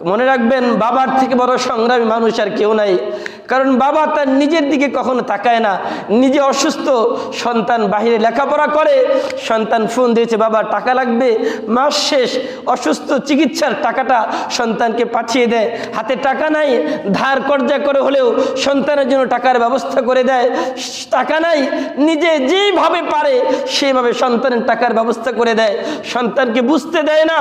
মনে রাখবেন, বাবার থেকে বড় সংগ্রামী মানুষ আর কেউ নাই। কারণ বাবা তার নিজের দিকে কখনো তাকায় না। নিজে অসুস্থ, সন্তান বাহিরে লেখাপড়া করে, সন্তান ফোন দিয়েছে বাবা টাকা লাগবে, মাস শেষ, অসুস্থ, চিকিৎসার টাকাটা সন্তানকে পাঠিয়ে দেয়। হাতে টাকা নাই, ধার কর্জা করে হলেও সন্তানের জন্য টাকার ব্যবস্থা করে দেয়। টাকা নাই, নিজে যেইভাবে পারে সেইভাবে সন্তানের টাকার ব্যবস্থা করে দেয়। সন্তানকে বুঝতে দেয় না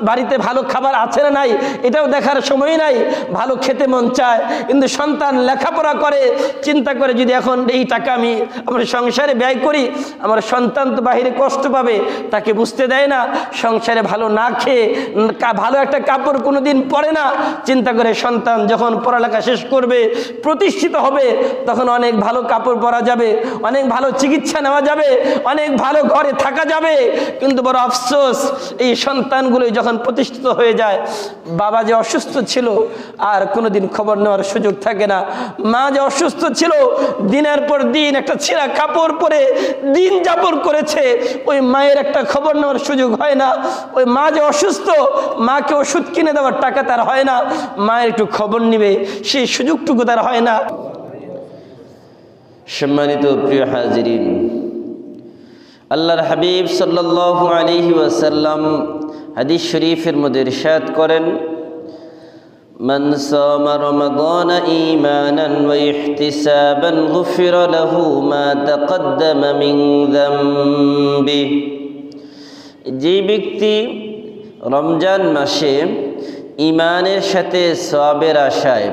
বাড়িতে ভালো খাবার আছে না নাই, এটাও দেখার সময় নাই। ভালো খেতে মন চায়, কিন্তু সন্তান লেখাপড়া করে, চিন্তা করে যদি এখন এই টাকা আমি আমার সংসারে ব্যয় করি, আমার সন্তান তো বাহিরে কষ্ট পাবে, তাকে বুঝতে দেয় না। সংসারে ভালো না খেয়ে ভালো একটা কাপড় কোনোদিন পরে না। চিন্তা করে সন্তান যখন পড়ালেখা শেষ করবে, প্রতিষ্ঠিত হবে, তখন অনেক ভালো কাপড় পরা যাবে, অনেক ভালো চিকিৎসা নেওয়া যাবে, অনেক ভালো ঘরে থাকা যাবে। কিন্তু বড় আফসোস, এই সন্তানগুলো যখন প্রতিষ্ঠিত হয়ে যায়, বাবা যে অসুস্থ ছিল আর কোনোদিন খবর নেওয়ার সুযোগ থাকে না। মা যে অসুস্থ ছিল, দিনের পর দিন একটা ছেঁড়া কাপড় পরে দিন যাপন করেছে, ওই মায়ের একটা খবর নেওয়ার সুযোগ হয় না। ওই মা যে অসুস্থ, মাকে ওষুধ কিনে দেওয়ার টাকা তার হয় না, মায়ের একটু খবর নিবে সেই সুযোগটুকু তার হয় না। সম্মানিত প্রিয় হাজিরিন, আল্লাহর হাবিব সাল্লাল্লাহু আলাইহি ওয়াসাল্লাম হাদিস শরীফের মধ্যে ইরশাদ করেন, মান সামা রমাদান ঈমানান ওয়া ইহতিসাবান গুফিরা লাহু মা তাকদ্দামা মিন যামবি। যে ব্যক্তি রমজান মাসে ঈমানের সাথে সওয়াবের আশায়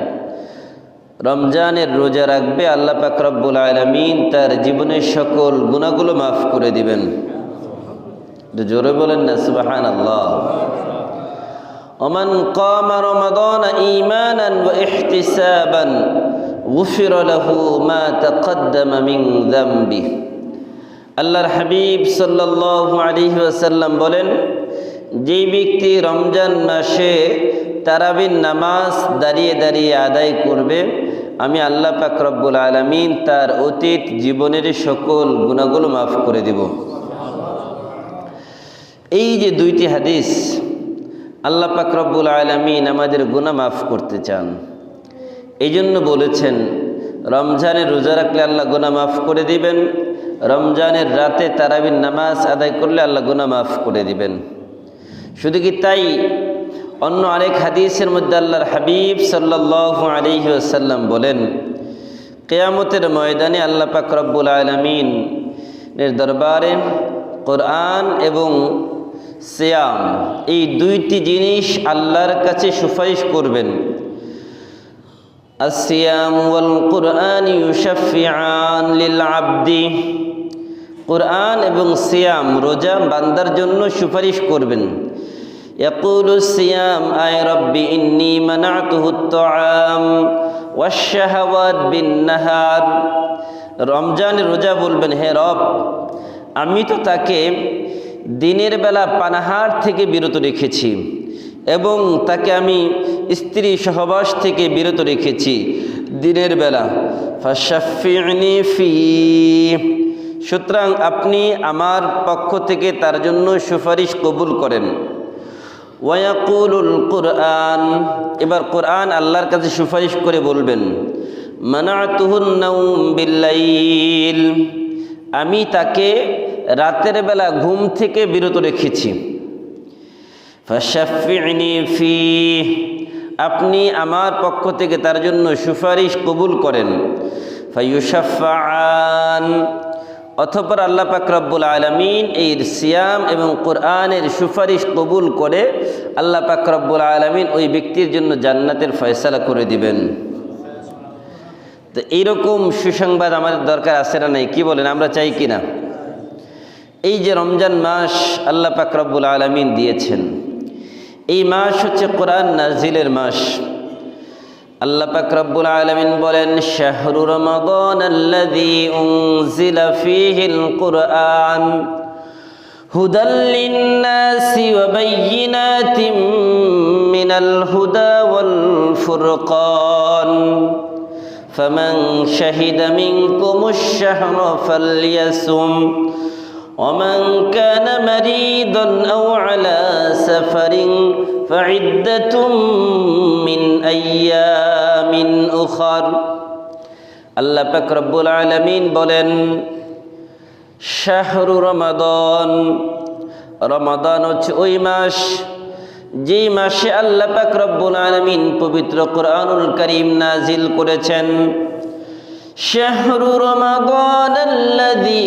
রমজানের রোজা রাখবে, আল্লাহ পাক রব্বুল আলামিন তার জীবনের সকল গুনাহগুলো মাফ করে দিবেন। জোরে বলেন না সুবহানাল্লাহ। ওমান কামা রমাদান ঈমানান ওয়া ইহতিসাবান গুফিরা লাহু মা তাকদ্দামা মিন যামবি। আল্লাহর হাবিব সাল্লাল্লাহু আলাইহি ওয়াসাল্লাম বলেন, যে ব্যক্তি রমজান মাসে তারাবির নামাজ দাঁড়িয়ে দাঁড়িয়ে আদায় করবে, আমি আল্লাহ পাক রব্বুল আলামিন তার অতীত জীবনের সকল গুনাহগুলো মাফ করে দিব। এই যে দুইটি হাদিস, আল্লাহ পাক রব্বুল আলামিন আমাদের গুনাহ মাফ করতে চান। এই জন্য বলেছেন রমজানের রোজা রাখলে আল্লাহ গুনাহ মাফ করে দিবেন, রমজানের রাতে তারাবির নামাজ আদায় করলে আল্লাহ গুনাহ মাফ করে দিবেন। শুধু কি তাই, অন্য আরেক হাদিসের মধ্যে আল্লাহর হাবিব সাল্লাল্লাহু আলাইহি ওয়াসাল্লাম বলেন, কিয়ামতের ময়দানে আল্লাহ পাক রব্বুল আলামিনের দরবারে কোরআন এবং সিয়াম, এই দুইটি জিনিস আল্লাহর কাছে সুপারিশ করবেন। আসিয়াম ওয়াল কুরআন ইউশাফিআন লিল আবদি। কোরআন এবং সিয়াম, রোজা বান্দার জন্য সুপারিশ করবেন। ইয়াকুলু সিয়াম আয় রব্বি ইন্নী মানাতুহুত তাআম ওয়াশ শাহাওয়াত বিন নাহার। রমজানের রোজা বলবেন, হে রব, আমি তো তাকে দিনের বেলা পানাহার থেকে বিরত রেখেছি এবং তাকে আমি স্ত্রী সহবাস থেকে বিরত রেখেছি দিনের বেলা। ফাশাফি'নি ফি, সুতরাং আপনি আমার পক্ষ থেকে তার জন্য সুপারিশ কবুল করেন। ওয়ায়াকুলুল কুরআন, এবার কোরআন আল্লাহর কাছে সুপারিশ করে বলবেন, মানাতুহুন নাওম বিল্লাইল, আমি তাকে রাতের বেলা ঘুম থেকে বিরত রেখেছি। ফাশাফি'নি ফি, আপনি আমার পক্ষ থেকে তার জন্য সুপারিশ কবুল করেন। ফায়ুশাফাআন, অতঃপর আল্লাহ পাক রব্বুল আলামিন এই সিয়াম এবং কোরআনের সুপারিশ কবুল করে আল্লাহ পাক রব্বুল আলামিন ওই ব্যক্তির জন্য জান্নাতের ফয়সালা করে দিবেন। তো এইরকম সুসংবাদ আমাদের দরকার আছে না নাই? কি বলেন, আমরা চাই কি না? এই যে রমজান মাস আল্লাহ পাক রব্বুল আলামিন দিয়েছেন, এই মাস হচ্ছে কোরআন নাজিলের মাস। আল্লাহ পাক রব্বুল আলামিন বলেন, শাহরু রমাদান আল্লাযী উনজিলা ফীহিল কুরআন হুদাল লিন-নাসি ওয়া বায়্যিনাতিম মিনাল হুদা ওয়াল ফুরকান ফামান শাহিদা মিনকুমুশ শাহরা ফালইয়াসুম ওয়া মান কানা মারিদান আও আলা সাফারিন ফাইদ্দাতুম মিন আইয়ামিন উখর। আল্লাহ পাক রব্বুল আলামিন বলেন, শাহরু রমাদান, রমাদান হচ্ছে ওই মাস যেই মাসে আল্লাহ পাক রব্বুল আলামিন পবিত্র কোরআনুল কারীম নাজিল করেছেন। শাহরু রমাদানাল্লাযী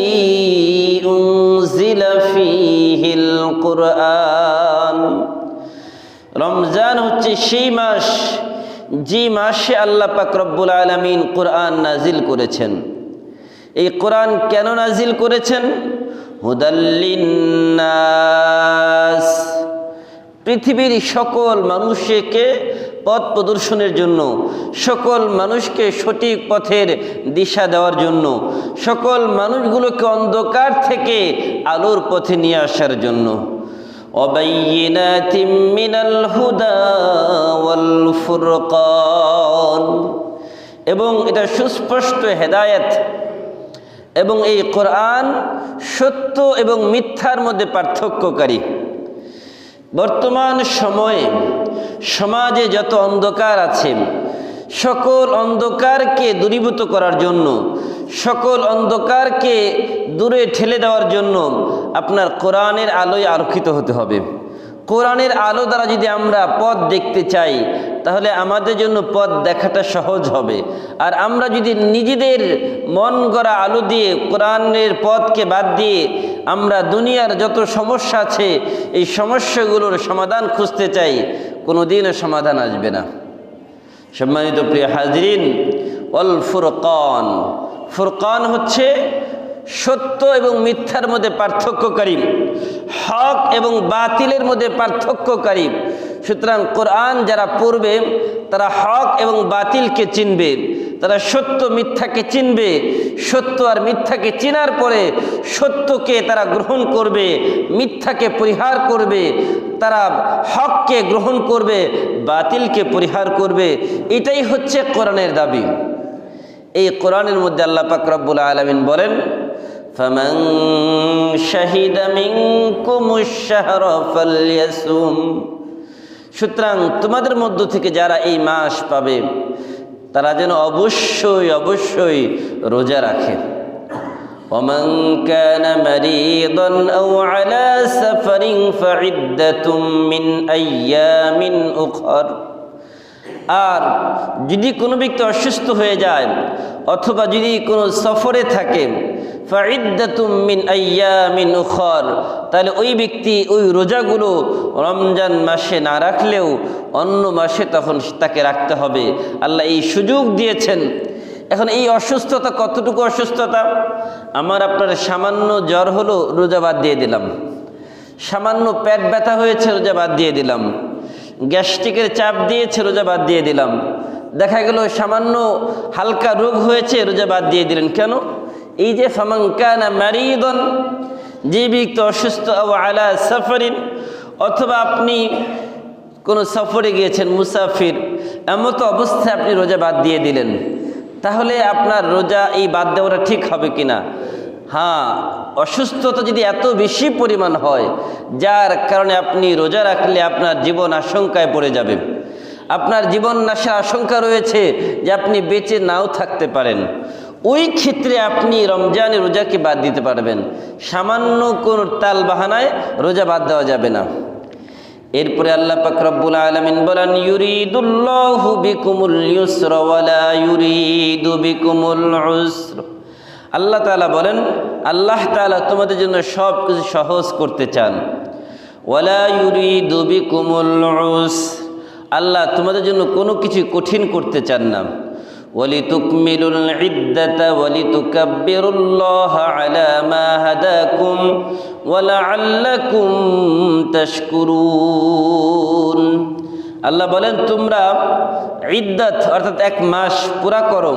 উনজিলা ফীহিল কুরআন। রমজান হচ্ছে সেই মাস যে মাসে আল্লাহ পাক রব্বুল আলামিন কোরআন নাজিল করেছেন। এই কোরআন কেন নাজিল করেছেন? হুদাল লিন্নাস, পৃথিবীর সকল মানুষকে পথ প্রদর্শনের জন্য, সকল মানুষকে সঠিক পথের দিশা দেওয়ার জন্য, সকল মানুষগুলোকে অন্ধকার থেকে আলোর পথে নিয়ে আসার জন্য। ওয়াবাইয়িনাতিম মিনাল হুদা ওয়াল ফুরকান, এবং এটা সুস্পষ্ট হেদায়েত। এবং এই কোরআন সত্য এবং মিথ্যার মধ্যে পার্থক্যকারী। বর্তমান সময়ে সমাজে যত অন্ধকার আছে, সকল অন্ধকারকে দূরীভূত করার জন্য, সকল অন্ধকারকে দূরে ঠেলে দেওয়ার জন্য আপনার কোরআনের আলোয় আলোকিত হতে হবে। কোরআনের আলো দ্বারা যদি আমরা পথ দেখতে চাই, তাহলে আমাদের জন্য পথ দেখাটা সহজ হবে। আর আমরা যদি নিজেদের মন গড়া আলো দিয়ে কোরআনের পথকে বাদ দিয়ে আমরা দুনিয়ার যত সমস্যা আছে এই সমস্যাগুলোর সমাধান খুঁজতে চাই, কোনোদিনও সমাধান আসবে না। সম্মানিত প্রিয় হাজরিন, ওয়াল ফুরকান, ফুরকান হচ্ছে সত্য এবং মিথ্যার মধ্যে পার্থক্যকারী, হক এবং বাতিলের মধ্যে পার্থক্যকারী। সুতরাং কোরআন যারা পড়বে তারা হক এবং বাতিলকে চিনবে, তারা সত্য মিথ্যাকে চিনবে। সত্য আর মিথ্যাকে চিনার পরে সত্যকে তারা গ্রহণ করবে, মিথ্যাকে পরিহার করবে, তারা হককে গ্রহণ করবে, বাতিলকে পরিহার করবে। এটাই হচ্ছে কোরআনের দাবি। এই কোরআনের মধ্যে আল্লাহ পাক রব্বুল আলামিন বলেন, ফামান শাহিদা মিনকুমুশ শাহরা ফালইয়াসুম। সুতরাং তোমাদের মধ্য থেকে যারা এই মাস পাবে তারা যেন অবশ্যই অবশ্যই রোজা রাখে। ওয়ামান কানা মারিদান আও আলা সাফারিন ফাইদ্দাতুম মিন আইয়ামিন উখর। আর যদি কোনো ব্যক্তি অসুস্থ হয়ে যায় অথবা যদি কোনো সফরে থাকে, ফাইদ্দাতুম মিন আইয়ামিন উখর, তাহলে ওই ব্যক্তি ওই রোজাগুলো রমজান মাসে না রাখলেও অন্য মাসে তখন তাকে রাখতে হবে। আল্লাহ এই সুযোগ দিয়েছেন। এখন এই অসুস্থতা কতটুকু অসুস্থতা? আমার আপনার সামান্য জ্বর হলো, রোজা বাদ দিয়ে দিলাম। সামান্য পেট ব্যথা হয়েছে, রোজা বাদ দিয়ে দিলাম। গ্যাস্ট্রিকের চাপ দিয়েছে, রোজা বাদ দিয়ে দিলাম। দেখা গেল সামান্য হালকা রোগ হয়েছে, রোজা বাদ দিয়ে দিলেন। কেন? এই যে ফামান কানা মারিদান, যে ব্যক্তি অসুস্থ, আও আলা সাফারিন, অথবা আপনি কোনো সফরে গিয়েছেন, মুসাফির, এমত অবস্থায় আপনি রোজা বাদ দিয়ে দিলেন, তাহলে আপনার রোজা এই বাদ দেওয়াটা ঠিক হবে কিনা? হ্যাঁ, অসুস্থতা যদি এত বেশি পরিমাণ হয় যার কারণে আপনি রোজা রাখলে আপনার জীবন আশঙ্কায় পড়ে যাবে, আপনার জীবন নাশের আশঙ্কা রয়েছে যে আপনি বেঁচে নাও থাকতে পারেন, ওই ক্ষেত্রে আপনি রমজানের রোজাকে বাদ দিতে পারবেন। সামান্য কোন তাল বাহানায় রোজা বাদ দেওয়া যাবে না। এরপরে আল্লাহ পাক রব্বুল আলামিন বলেন, ইউরিদুল্লাহু বিকুমুল ইউসরা ওয়ালা ইউরিদু বিকুমুল উসরা। আল্লাহ তাআলা বলেন, আল্লাহ তাআলা তোমাদের জন্য সব কিছু সহজ করতে চান। ওয়ালা ইউরিদু বিকুমুল উসরা, আল্লাহ তোমাদের জন্য কোনো কিছু কঠিন করতে চান না। ওয়ালিতুকমিলুল ইদ্দাতা ওয়ালিতুকাব্বিরুল্লাহা আলা মা হাদাকুম ওয়ালাআল্লাকুম তাশকুরুন। আল্লাহ বলেন, তোমরা ইদ্দাত অর্থাৎ এক মাস পুরা করো।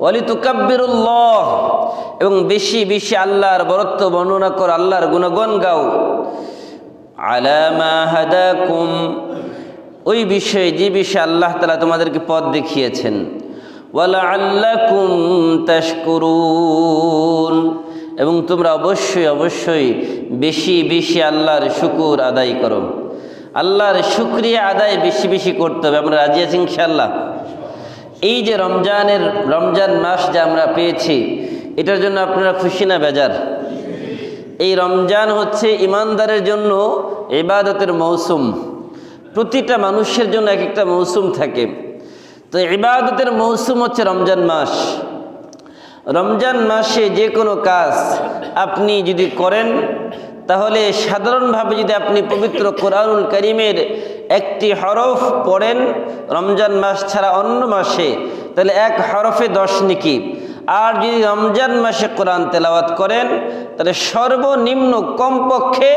ওয়ালিতুকাব্বিরুল্লাহ, এবং বেশি বেশি আল্লাহর বরত্ব বর্ণনা করো, আল্লাহর গুণগান গাও। আলা মা হাদাকুম, ওই বিষয়ে যে বিষয়ে আল্লাহ তাআলা তোমাদেরকে পথ দেখিয়েছেন। ওয়ালাআল্লাকুম তাশকুরুন, এবং তোমরা অবশ্যই অবশ্যই বেশি বেশি আল্লাহর শুকর আদায় করো। আল্লাহর শুকরিয়া আদায় বেশি বেশি করতে হবে। আমরা রাজি আছি ইনশাআল্লাহ? এই যে রমজান মাস যে আমরা পেয়েছি, এটার জন্য আপনারা খুশি না বেজার? এই রমজান হচ্ছে ইমানদারের জন্য ইবাদতের মৌসুম। প্রতিটা মানুষের জন্য এক একটা মৌসুম থাকে। তো ইবাদতের মৌসুম হচ্ছে রমজান মাস। রমজান মাসে যে কোনো কাজ আপনি যদি করেন, তাহলে সাধারণভাবে যদি আপনি পবিত্র কোরআনুল কারীমের একটি হরফ পড়েন রমজান মাস ছাড়া অন্য মাসে, তাহলে এক হরফে 10 নেকি। আর যদি রমজান মাসে কোরআন তেলাওয়াত করেন, তাহলে সর্বনিম্ন কমপক্ষে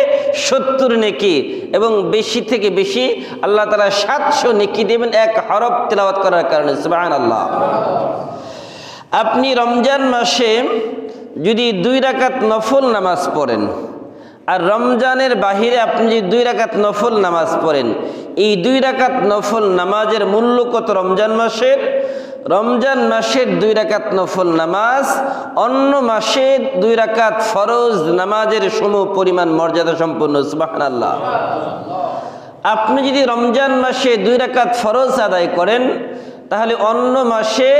70 নেকি, এবং বেশি থেকে বেশি আল্লাহ তাআলা 700 নেকি দেবেন এক হরফ তেলাওয়াত করার কারণে। সুবহানাল্লাহ। আপনি রমজান মাসে যদি 2 রাকাত নফল নামাজ পড়েন, আর রমজানের বাহিরে আপনি যদি 2 রাকাত নফল নামাজ পড়েন, এই 2 রাকাত নফল নামাজের মূল্য কত রমজান মাসের? রমজান মাসের 2 রাকাত নফল নামাজ অন্য মাসে 2 রাকাত ফরজ নামাজের সম পরিমাণ মর্যাদা সম্পন্ন। সুবহানাল্লাহ। আপনি যদি রমজান মাসে 2 রাকাত ফরজ আদায় করেন, তাহলে অন্য মাসে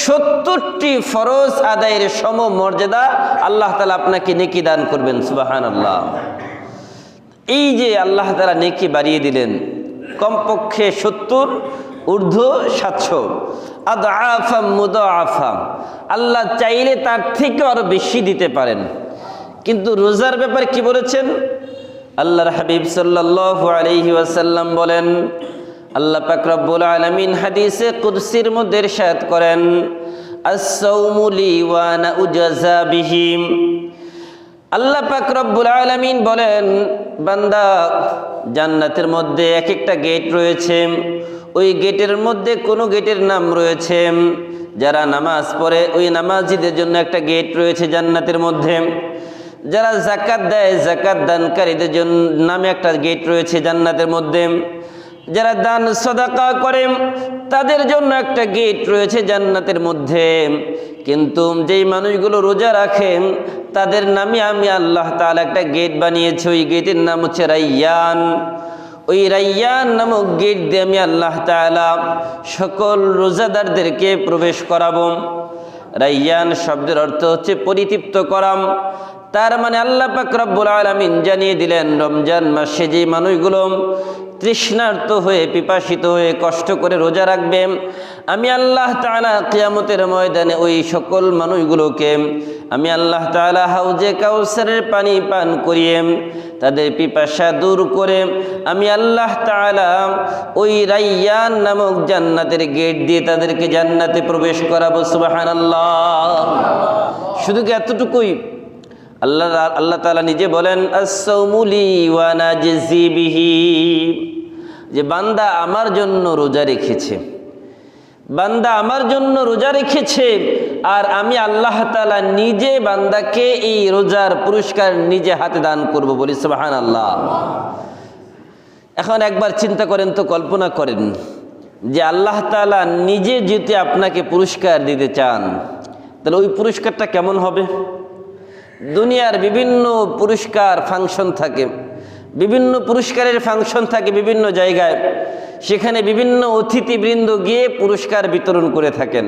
70টি ফরজ আদায়ের সম মর্যাদা আল্লাহ তাআলা আপনাকে নেকি দান করবেন। সুবহানাল্লাহ। এই যে আল্লাহ তাআলা নেকি বাড়িয়ে দিলেন, কমপক্ষে 70, ঊর্ধ্ব 700, আদআফা মুদাআফা। আল্লাহ চাইলে তার থেকে আরো বেশি দিতে পারেন। কিন্তু রোজার ব্যাপারে কি বলেছেন? আল্লাহর হাবিব সাল্লাল্লাহু আলাইহি ওয়াসাল্লাম বলেন, আল্লাহ পাক রব্বুল আলামিন হাদিসে কুদসির মধ্যে ইরশাদ করেন, আস-সাওমু লি ওয়া আনা উজাযা বিহি। আল্লাহ পাক রব্বুল আলামিন বলেন, বান্দা, জান্নাতের মধ্যে এক একটা গেট রয়েছে। ওই গেটের মধ্যে কোনো গেটের নাম রয়েছে। যারা নামাজ পড়ে ওই নামাজিদের জন্য একটা গেট রয়েছে জান্নাতের মধ্যে। যারা যাকাত দেয় যাকাত দানকারীদের জন্য নামে একটা গেট রয়েছে জান্নাতের মধ্যে। যারা দান সাদাকা করে তাদের জন্য একটা গেট রয়েছে জান্নাতের মধ্যে। কিন্তু যেই মানুষগুলো রোজা রাখে তাদের নামে আমি আল্লাহ তাআলা একটা গেট বানিয়েছি। ওই গেটের নাম হচ্ছে রাইয়ান। ওই রাইয়ান নামক গেট দিয়ে আমি আল্লাহ তাআলা সকল রোজাদারদেরকে প্রবেশ করাবো। রাইয়ান শব্দের অর্থ হচ্ছে পরিতৃপ্ত করাম। তার মানে আল্লাহ পাক রব্বুল আলামিন জানিয়ে দিলেন, রমজান মাসে যে মানুষগুলো তৃষ্ণার্ত হয়ে পিপাসিত হয়ে কষ্ট করে রোজা রাখবে, আমি আল্লাহ তাআলা কিয়ামতের ময়দানে ওই সকল মানুষগুলোকে আমি আল্লাহ তাআলা হাউজে কাউসারের পানি পান করিয়ে তাদের পিপাসা দূর করে আমি আল্লাহ তাআলা ওই রাইয়ান নামক জান্নাতের গেট দিয়ে তাদেরকে জান্নাতে প্রবেশ করাবো। সুবহানাল্লাহ। শুধু কি এতটুকুই? আল্লাহ তাআলা নিজে বলেন, আস-সাওমু লি ওয়া আনা আজজি বিহি, যে বান্দা আমার জন্য রোজা রেখেছে, বান্দা আমার জন্য রোজা রেখেছে, আর আমি আল্লাহ তাআলা নিজে বান্দাকে এই রোজার পুরস্কার নিজে হাতে দান করব। বলি সুবহানাল্লাহ। এখন একবার চিন্তা করেন তো, কল্পনা করেন যে আল্লাহ তাআলা নিজে যদি আপনাকে পুরস্কার দিতে চান, তাহলে ওই পুরস্কারটা কেমন হবে? দুনিয়ার বিভিন্ন পুরস্কার ফাংশন থাকে, বিভিন্ন পুরস্কারের ফাংশন থাকে বিভিন্ন জায়গায়। সেখানে বিভিন্ন অতিথিবৃন্দ গিয়ে পুরস্কার বিতরণ করে থাকেন।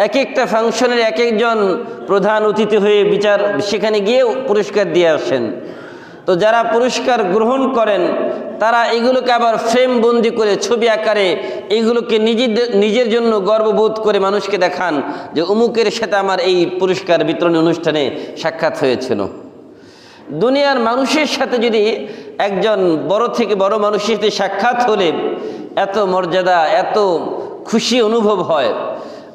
এক একটা ফাংশনের এক একজন প্রধান অতিথি হয়ে সেখানে গিয়ে পুরস্কার দিয়ে আসেন। তো যারা পুরস্কার গ্রহণ করেন তারা এগুলোকে আবার ফ্রেম বন্দি করে ছবি আকারে এইগুলোকে নিজের জন্য গর্ববোধ করে মানুষকে দেখান যে অমুকের সাথে আমার এই পুরস্কার বিতরণ অনুষ্ঠানে সাক্ষাৎ হয়েছিল। দুনিয়ার মানুষের সাথে যদি একজন বড় থেকে বড় মানুষের সাথে সাক্ষাৎ হলে এত মর্যাদা, এত খুশি অনুভব হয়।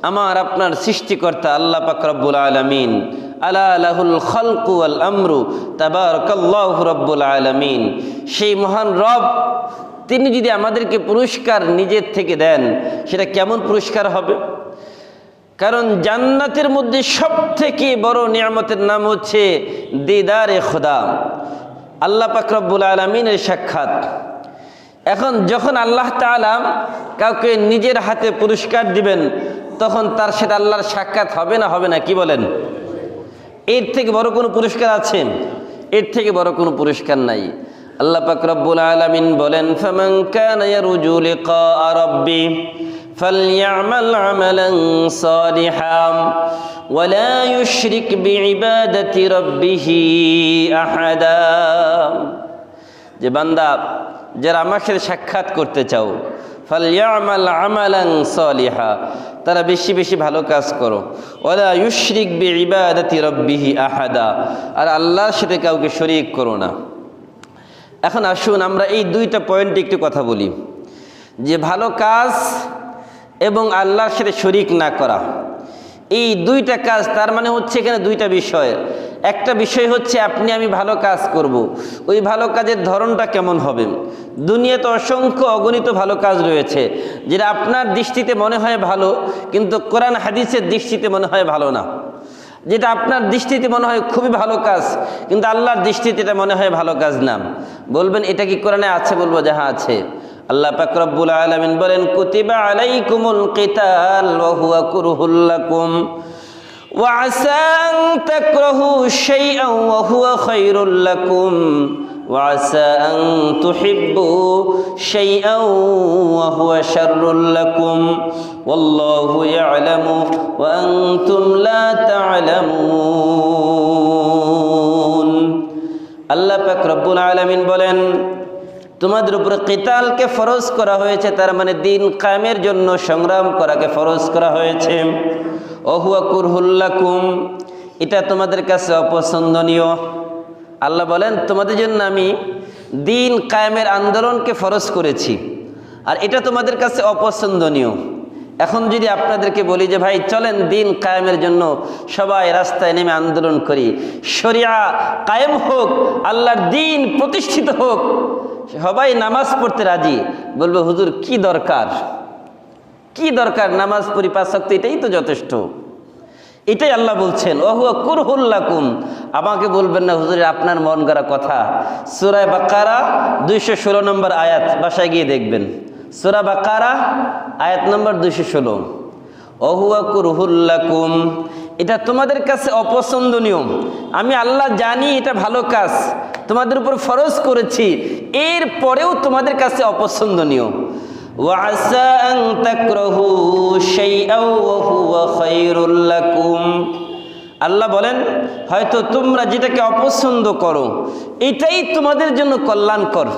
আমার আপনার সৃষ্টিকর্তা আল্লাহ পাক রব্বুল আলামিন, আলা লাহুল খালকু ওয়াল আমরু তাবারাকাল্লাহু রব্বুল আলামিন, সেই মহান রব তিনি যদি আমাদেরকে পুরস্কার নিজের থেকে দেন, সেটা কেমন পুরস্কার হবে? কারণ জান্নাতের মধ্যে সবথেকে বড় নিয়ামতের নাম হচ্ছে দিদারে খোদা, আল্লাহ পাক রব্বুল আলামিনের সাক্ষাৎ। এখন যখন আল্লাহ তাআলা কাউকে নিজের হাতে পুরস্কার দিবেন, তখন তার সাথে আল্লাহর সাক্ষাৎ হবে না? হবে না? কি বলেন? এর থেকে বড় কোনো পুরস্কার আছে? এর থেকে বড় কোনো পুরস্কার নাই। আল্লাহ পাক রব্বুল আলামিন বলেন, ফামান কানা ইয়ারজু লিকা রাব্বি ফালইআমাল আমালান সালিহান ওয়ালা ইউশরিক বিইবাদাতি রাব্বিহি আহাদা। যে বান্দা, যারা আমার সাথে সাক্ষাৎ করতে চাও, ফালইআমাল আমালান সালিহা, তারা বেশি বেশি ভালো কাজ করো। ওয়ালা ইউশরিক বিইবাদাতি রাব্বিহি আহাদা, আর আল্লাহর সাথে কাউকে শরীক করো না। এখন আসুন আমরা এই দুইটা পয়েন্টে একটু কথা বলি, যে ভালো কাজ এবং আল্লাহর সাথে শরীক না করা, এই দুইটা কাজ, তার মানে হচ্ছে এখানে দুইটা বিষয়। একটা বিষয় হচ্ছে আপনি আমি ভালো কাজ করব, ওই ভালো কাজের ধরনটা কেমন হবে। দুনিয়াতে অসংখ্য অগণিত ভালো কাজ রয়েছে, যেটা আপনার দৃষ্টিতে মনে হয় ভালো, কিন্তু কোরআন হাদিসের দৃষ্টিতে মনে হয় ভালো না। যেটা আপনার দৃষ্টিতে মনে হয় খুবই ভালো কাজ, কিন্তু আল্লাহর দৃষ্টিতে এটা মনে হয় ভালো কাজ না। বলবেন এটা কি কোরআনে আছে? বলবো যে হ্যাঁ আছে। আল্লাহ পাক রব্বুল আলামিন বলেন, কুতিবা আলাইকুমুল কিতাল ওয়া হুয়া কুরহুল লাকুম ওয়া আসা আন তাকরাহু শাইআন ওয়া হুয়া খায়রুল লাকুম ওয়া আসা আন তুহিব্বু শাইআন ওয়া হুয়া শাররুল লাকুম ওয়াল্লাহু ইয়ালামু ওয়া আনতুম লা তা'লামুন। আল্লাহ পাক রব্বুল আলামিন বলেন, তোমাদের উপরে কিতালকে ফরজ করা হয়েছে, তার মানে দিন কায়েমের জন্য সংগ্রাম করাকে ফরজ করা হয়েছে। ওহুয়া কুরহুল লাকুম, এটা তোমাদের কাছে অপছন্দনীয়। আল্লাহ বলেন, তোমাদের জন্য আমি দিন কায়েমের আন্দোলনকে ফরজ করেছি, আর এটা তোমাদের কাছে অপছন্দনীয়। এখন যদি আপনাদেরকে বলি যে ভাই চলেন দিন কায়েমের জন্য সবাই রাস্তায় নেমে আন্দোলন করি, শরিয়া কায়েম হোক, আল্লাহর দিন প্রতিষ্ঠিত হোক, সবাই নামাজ পড়তে রাজি, বলবে হুজুর কি দরকার, কি দরকার, নামাজ পড়ি 5 ওয়াক্ত, এটাই তো যথেষ্ট। এটাই আল্লাহ বলছেন, ওহুয়া কুরহুল লাকুম। আমাকে বলবেন না হুজুর আপনার মন গড়া কথা। সূরা বাকারা 216 নম্বর আয়াত, বাসায় গিয়ে দেখবেন। সূরা বাকারা আয়াত নম্বর 216, ওহুয়া কুরহুল লাকুম, এটা তোমাদের কাছে অপছন্দনীয়। আমি আল্লাহ জানি এটা ভালো কাজ, তোমাদের উপর ফরজ করেছি, এর পরেও তোমাদের কাছে অপছন্দনীয়। ওয়া আসা আন তাকরাহু শাইআন ওয়া হুয়া খায়রুল লাকুম। আল্লাহ বলেন, হয়তো তোমরা যেটাকে অপছন্দ করো এটাই তোমাদের জন্য কল্যাণকর।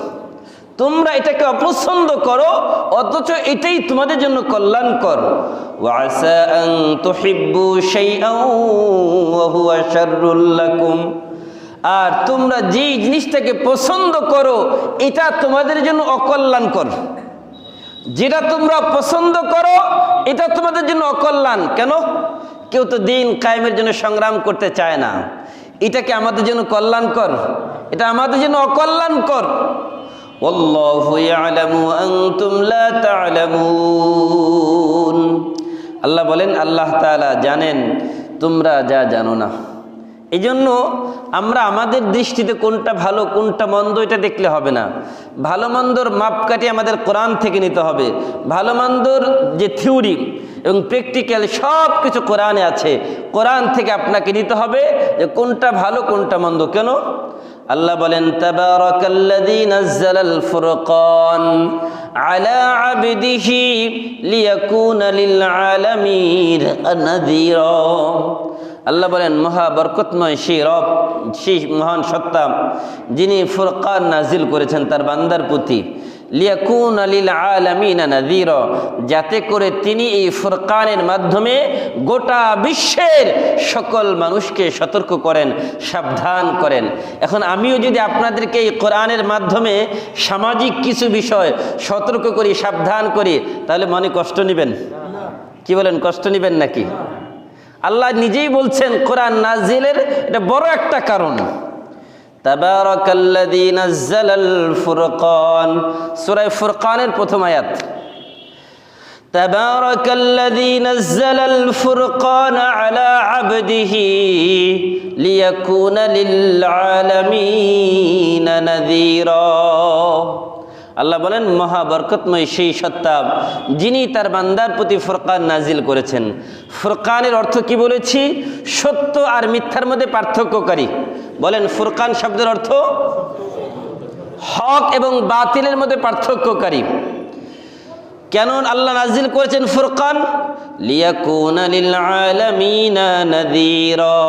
তোমরা এটাকে অপছন্দ করো, অথচ এটাই তোমাদের জন্য কল্যাণকর। ওয়া আসা আন তুহিব্বু শাইআন ওয়া হুয়া শাররুল লাকুম, আর তোমরা যে জিনিসটাকে পছন্দ করো এটা তোমাদের জন্য অকল্যাণকর। যেটা তোমরা পছন্দ করো এটা তোমাদের জন্য অকল্যাণ। কেন? কেউ তো দিন কায়েমের জন্য সংগ্রাম করতে চায় না। এটাকে আমাদের জন্য কল্যাণকর, এটা আমাদের জন্য অকল্যাণকর। ওয়াল্লাহু ইয়ালামু ওয়া আনতুম লা তা'লামুন। আল্লাহ বলেন, আল্লাহ তাআলা জানেন, তোমরা যা জানো না। এই জন্য আমরা আমাদের দৃষ্টিতে কোনটা ভালো কোনটা মন্দ এটা দেখলে হবে না। ভালো মন্দর মাপকাঠি আমাদের কোরআন থেকে নিতে হবে। ভালো মন্দর যে থিওরি এবং প্র্যাকটিক্যাল সব কিছু কোরআনে আছে, কোরআন থেকে আপনাকে নিতে হবে যে কোনটা ভালো কোনটা মন্দ। কেন? আল্লাহ বলেন, তাবারাকাল্লাযী নাযালাল ফুরকান আলা আবদিহি লিয়াকুনা লিল আলামিন নাযীরা। আল্লাহ বলেন, মহা বরকতময় সেই রব, সেই মহান সত্তা যিনি ফুরকান নাজিল করেছেন তার বান্দার প্রতি, লিয়াকুনা লিল আলামিন নাযীরা, যাতে করে তিনি এই ফুরকানের মাধ্যমে গোটা বিশ্বের সকল মানুষকে সতর্ক করেন, সাবধান করেন। এখন আমিও যদি আপনাদেরকে এই কোরআনের মাধ্যমে সামাজিক কিছু বিষয় সতর্ক করি, সাবধান করি, তাহলে মনে কষ্ট নেবেন? কি বলেন, কষ্ট নেবেন নাকি? আল্লাহ নিজেই বলছেন কোরআন নাজিলের এটা বড় একটা কারণ। তাবারাকাল্লাযী নাযালাল ফুরকান, সূরা ফুরকানের প্রথম আয়াত। তাবারাকাল্লাযী নাযালাল ফুরকান আলা আবদিহি লিয়াকুনা লিল আলামিন নাযীরা। আল্লাহ বলেন, মহা বরকতময় সেই সত্তা যিনি তার বান্দার প্রতি ফুরকান নাজিল করেছেন। ফুরকানের অর্থ কি বলেছি? সত্য আর মিথ্যার মধ্যে পার্থক্যকারী। বলেন, ফুরকান শব্দের অর্থ হক এবং বাতিলের মধ্যে পার্থক্যকারী। কেন আল্লাহ নাজিল করেছেন ফুরকান? লিয়াকুনা লিল আলামিনা নাযীরা,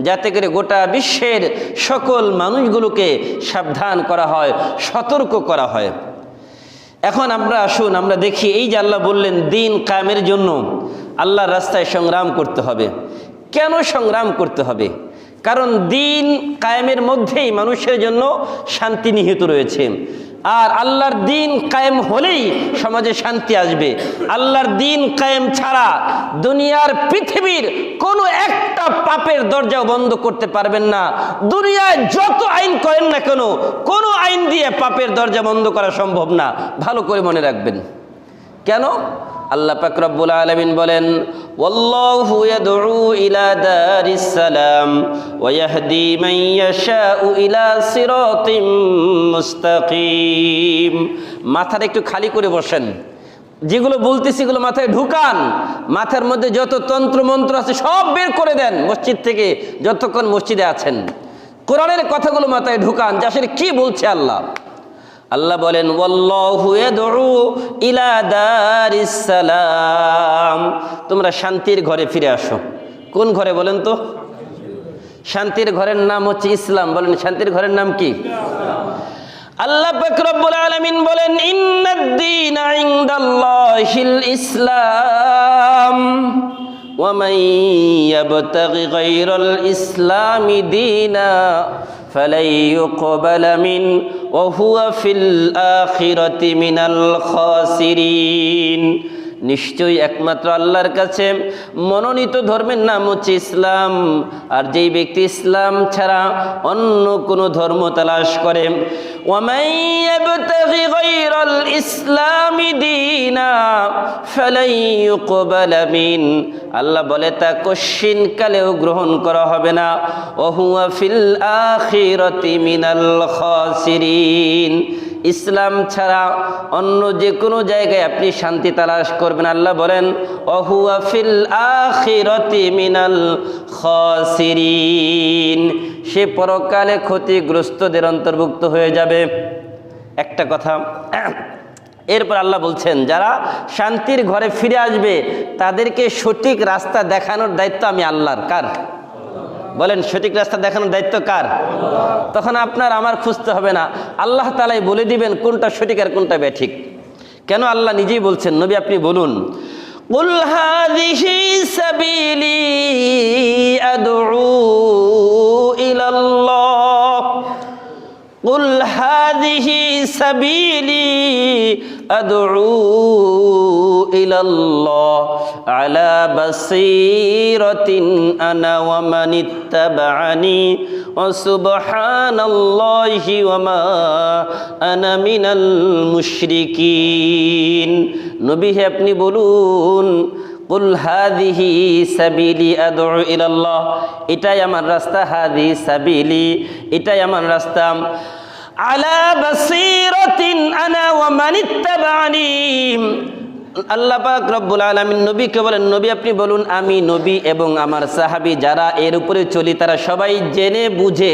যাতে করে গোটা বিশ্বের সকল মানুষগুলোকে সাবধান করা হয়, সতর্ক করা হয়। এখন আমরা আসুন আমরা দেখি, এই যে আল্লাহ বললেন দিন কায়েমের জন্য আল্লাহর রাস্তায় সংগ্রাম করতে হবে। কেন সংগ্রাম করতে হবে? কারণ দিন কায়েমের মধ্যেই মানুষের জন্য শান্তি নিহিত রয়েছে। আর আল্লাহর দিন কায়েম হলেই সমাজে শান্তি আসবে। আল্লাহর দিন কায়েম ছাড়া দুনিয়ার পৃথিবীর কোনো একটা পাপের দরজা বন্ধ করতে পারবেন না। দুনিয়ায় যত আইন করেন না কেন, কোনো আইন দিয়ে পাপের দরজা বন্ধ করা সম্ভব না। ভালো করে মনে রাখবেন। কেন? আল্লাহ পাক রব্বুল আলামিন বলেন, ওয়াল্লাহু ইয়াদউ ইলা দারিস সালাম ওয়া ইয়াহদি মান ইয়াশাউ ইলা সিরাতিম মুস্তাকিম। মাথাটা একটু খালি করে বসেন, যেগুলো বলতেছি এগুলো মাথায় ঢুকান। মাথার মধ্যে যত তন্ত্র মন্ত্র আছে সব বের করে দেন মসজিদ থেকে, যতক্ষণ মসজিদে আছেন। কোরআনের কথাগুলো মাথায় ঢুকান যে আসলে কি বলছে আল্লাহ। আল্লাহ বলেন, ওয়াল্লাহু ইয়াদউ ইলা দারিস সালাম, তোমরা শান্তির ঘরে ফিরে আসো। কোন ঘরে বলেন তো? শান্তির ঘরের নাম হচ্ছে ইসলাম। বলেন শান্তির ঘরের নাম কি? আল্লাহ পাক রব্বুল আলামিন বলেন, ইন্নাদ-দীনা ইনদাল্লাহিল ইসলাম ওয়া মান ইয়াবতাগি গায়রাল ইসলামি দীনা ফালাই ইউকবালা মিন ওয়া হুয়া ফিল আখিরাতি মিনাল খাসিরিন। নিশ্চয়ই একমাত্র আল্লাহর কাছে মনোনীত ধর্মের নাম হচ্ছে ইসলাম। আর যেই ব্যক্তি ইসলাম ছাড়া অন্য কোনো ধর্ম তালাশ করে, ওয়ামান ইয়াবতাগি গায়রাল ইসলামি দীনা ফালাই ইউকবালা মিন, আল্লাহ বলে তা কশিন কালেও গ্রহণ করা হবে না। ওয়া হুয়া ফিল আখিরাতি মিনাল খাসিরিন, ইসলাম ছাড়া অন্য যে কোনো জায়গায় আপনি শান্তি তালাশ করবেন, আল্লাহ বলেন ওহুয়া ফিল আখিরাতি মিনাল খাসিরিন, সে পরকালে ক্ষতিগ্রস্তদের অন্তর্ভুক্ত হয়ে যাবে। একটা কথা, এরপর আল্লাহ বলছেন যারা শান্তির ঘরে ফিরে আসবে তাদেরকে সঠিক রাস্তা দেখানোর দায়িত্ব আমি আল্লাহর। কার? বলেন সঠিক রাস্তা দেখানোর দায়িত্ব কার? তখন আপনার আমার খুঁজতে হবে না, আল্লাহ তাআলাই বলে দিবেন কোনটা সঠিক আর কোনটা বেঠিক। কেন? আল্লাহ নিজেই বলছেন, নবী আপনি বলুন, কুল হাযিহি সাবিলি আদউ ইলাল্লাহ, কুল হাযিহি সাবিলি আদউ ইলাল্লাহ আলা বাসীরাতিন আনা ওয়া মানিত্তাবা'আনি ওয়া সুবহানাল্লাহি ওয়া মা আনা মিনাল মুশরিকিন। নবী হে আপনি বলুন, কুল হাযিহি সাবিলি আদউ ইলাল্লাহ, এটাই আমার রাস্তা। হাযিহি সাবিলি, এটাই আমার রাস্তা। আলা বাসীরাতিন আনা ওয়া মানিত্তাবা'আনি, আল্লাহ পাক রব্বুল আলামিন নবীকে বলেন, নবী আপনি বলুন আমি নবী এবং আমার সাহাবী যারা এর উপরে চলি তারা সবাই জেনে বুঝে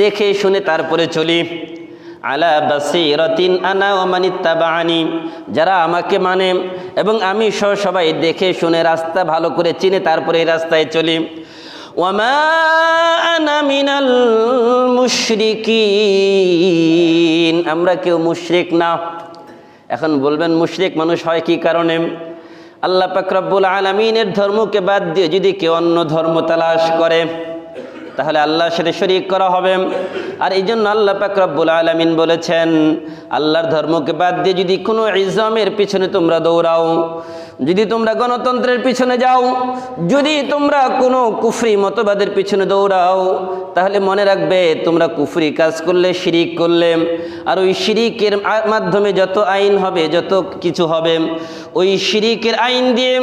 দেখে শুনে তারপরে চলি। আলা বাসীরাতিন আনা ওয়া মানিত্তাবা'আনি, যারা আমাকে মানে এবং আমি সহ সবাই দেখে শুনে রাস্তা ভালো করে চিনে তারপরে এই রাস্তায় চলি। ওয়া মা আনা মিনাল মুশরিকিন, আমরা কেউ মুশরিক না। এখন বলবেন মুশরিক মানুষ হয় কি কারণে? আল্লাহ পাক রব্বুল আলামিনের ধর্মকে বাদ দিয়ে যদি কেউ অন্য ধর্ম তালাশ করে তাহলে আল্লাহর সাথে শরীক করা হবে। আর এই জন্য আল্লাহ পাক রব্বুল আলামিন বলেছেন, আল্লাহর ধর্মকে বাদ দিয়ে যদি কোনো ইজমের পিছনে তোমরা দৌড়াও, যদি তোমরা গণতন্ত্রের পিছনে যাও, যদি তোমরা কোনো কুফরি মতবাদের পিছনে দৌড়াও, তাহলে মনে রাখবে তোমরা কুফরি কাজ করলে, শিরিক করলে। আর ওই শিরিকের মাধ্যমে যত আইন হবে, যত কিছু হবে, ওই শিরিকের আইন দিয়ে,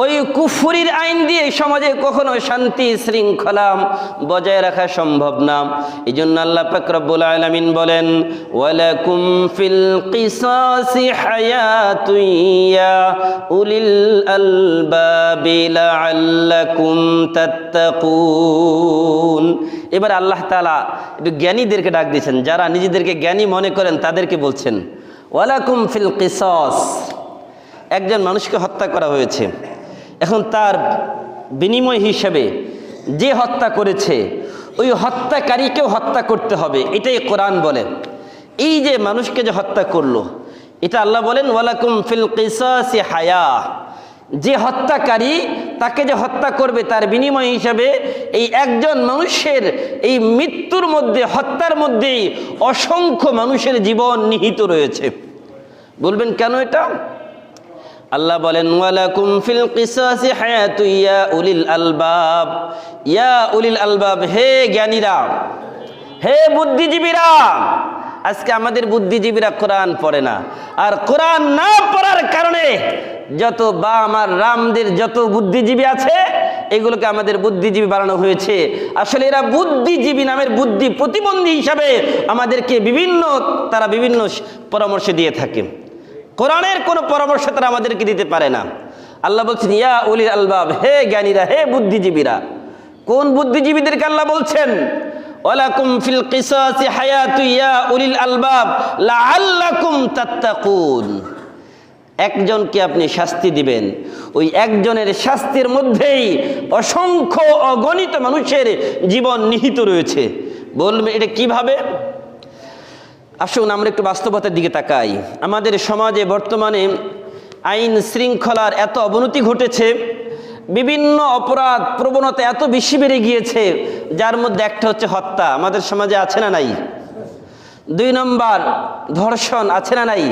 ওই কুফরির আইন দিয়ে সমাজে কখনো শান্তি শৃঙ্খলা বজায় রাখা সম্ভব না। এই জন্য আল্লাহ পাক রব্বুল আলামিন বলেন, ওয়ালাকুম ফিল কিসাসি হায়াতুন ইয়া উলি উলিল আলবাবি লাআল্লাকুম তাত্তাকুন। এবার আল্লাহ তাআলা একটু জ্ঞানীদেরকে ডাক দিয়েছেন, যারা নিজেদেরকে জ্ঞানী মনে করেন তাদেরকে বলছেন ওয়ালাকুম ফিল কিসাস। একজন মানুষকে হত্যা করা হয়েছে, এখন তার বিনিময় হিসেবে যে হত্যা করেছে ওই হত্যাকারীকেও হত্যা করতে হবে, এটাই কোরআন বলে। এই যে মানুষকে যে হত্যা করলো, এটা আল্লাহ বলেন ওয়ালাকুম ফিল কিসাসি হায়া। যে হত্যাকারী তাকে যে হত্যা করবে তার বিনিময় হিসাবে এই একজন মানুষের এই মৃত্যুর মধ্যে, হত্যার মধ্যেই অসংখ্য মানুষের জীবন নিহিত রয়েছে। বলবেন কেন এটা? আল্লাহ বলেন ওয়ালাকুম ফিল কিসাসি হায়াতু ইয়া উলিল আলবাব। ইয়া উলিল আলবাব, হে জ্ঞানীরা, হে বুদ্ধিজীবীরা। আজকে আমাদের বুদ্ধিজীবীরা কোরআন পড়ে না, আর কোরআন না পড়ার কারণে যত বা আমার রামদের যত বুদ্ধিজীবী আছে এগুলোকে আমাদের বুদ্ধিজীবী বানানো হয়েছে। আসলে এরা বুদ্ধিজীবী নামের বুদ্ধি প্রতিবন্ধী হিসাবে আমাদেরকে তারা বিভিন্ন পরামর্শ দিয়ে থাকে। কোরআনের কোনো পরামর্শ তারা আমাদেরকে দিতে পারে না। আল্লাহ বলছেন ইয়া উলিল আলবাব, হে জ্ঞানীরা, হে বুদ্ধিজীবীরা। কোন বুদ্ধিজীবীদেরকে আল্লাহ বলছেন? ওয়ালাকুম ফিল কিসাসি হায়াতু ইয়া উলিল আলবাব লাআল্লাকুম তাত্তাকুন। একজনকে আপনি শাস্তি দিবেন, ওই একজনের শাস্তির মধ্যেই অসংখ্য অগণিত মানুষের জীবন নিহিত রয়েছে। বলবেন এটা কিভাবে? আসুন আমরা একটু বাস্তবতার দিকে তাকাই। আমাদের সমাজে বর্তমানে আইন শৃঙ্খলার এত অবনতি ঘটেছে, বিভিন্ন অপরাধ প্রবণতা এত বেশি বেড়ে গিয়েছে, যার মধ্যে একটা হচ্ছে হত্যা। আমাদের সমাজে আছে না নাই? 2 নম্বর ধর্ষণ আছে না নাই?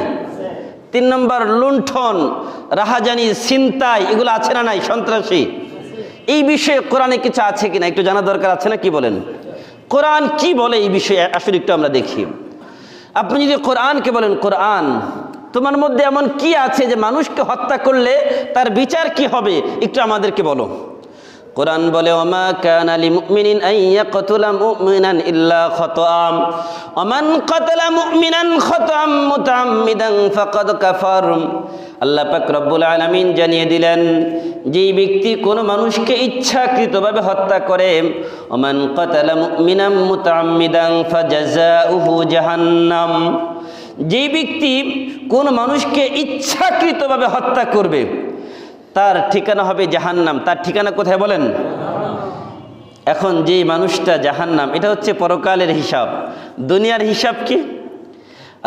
3 নম্বর লুণ্ঠন, রাহাজানি, ছিনতাই, এগুলো আছে না নাই? সন্ত্রাসী। এই বিষয়ে কোরআনে কিছু আছে কিনা একটু জানা দরকার আছে না? কি বলেন? কোরআন কি বলে এই বিষয়ে আসলে একটু আমরা দেখি। আপনি যদি কোরআনকে বলেন কোরআন তোমার মধ্যে এমন কি আছে যে মানুষকে হত্যা করলে তার বিচার কি হবে, একটু আমাদেরকে বলো। কোরআন বলে ওমা কানা লিমুমিনিন আন ইয়াকতুলা মুমিনান ইল্লা খাতাআম ওয়া মান কাতালা মুমিনান খাতাআম মুতাআম্মিদান ফাকাদ কাফার। আল্লাহ পাক রব্বুল আলামিন জানিয়ে দিলেন, যেই ব্যক্তি কোনো মানুষকে ইচ্ছাকৃতভাবে হত্যা করে, ওয়া মান কাতালা মুমিনান মুতাআম্মিদান ফাজাযাউহু জাহান্নাম। যেই ব্যক্তি কোন মানুষকে ইচ্ছাকৃতভাবে হত্যা করবে তার ঠিকানা হবে জাহান্নাম। তার ঠিকানা কোথায় বলেন? এখন যেই মানুষটা জাহান্নাম, এটা হচ্ছে পরকালের হিসাব। দুনিয়ার হিসাব কি?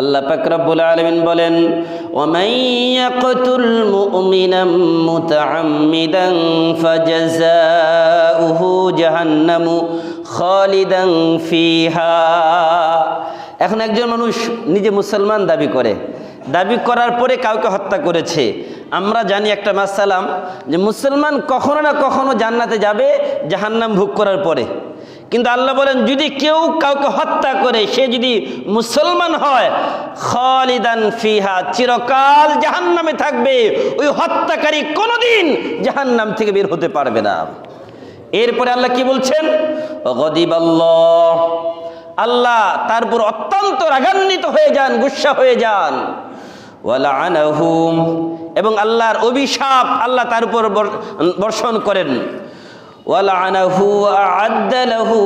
আল্লাহ পাক রব্বুল আলামিন বলেন ওয়ামান ইয়াকতুল মুমিনান মুতাআম্মিদান ফাজাযাউহু জাহান্নামু খালিদান ফিহা। এখন একজন মানুষ নিজে মুসলমান দাবি করে, দাবি করার পরে কাউকে হত্যা করেছে। আমরা জানি একটা মাসালাম যে মুসলমান কখনো না কখনো জান্নাতে যাবে জাহান্নাম ভোগ করার পরে। কিন্তু আল্লাহ বলেন যদি কেউ কাউকে হত্যা করে, সে যদি মুসলমান হয়, খালিদান ফিহা, চিরকাল জাহান্নামে থাকবে। ওই হত্যাকারী কোনোদিন জাহান্নাম থেকে বের হতে পারবে না। এরপরে আল্লাহ কি বলছেন? গদিবাল্লাহ, আল্লাহ তার উপর অত্যন্ত রাগান্বিত হয়ে যান, গুসা হয়ে যান। ওয়ালাআনাহুম, এবং আল্লাহর অভিশাপ আল্লাহ তার উপর বর্ষণ করেন। ওয়ালাআনাহু আ'আদ্দা লাহু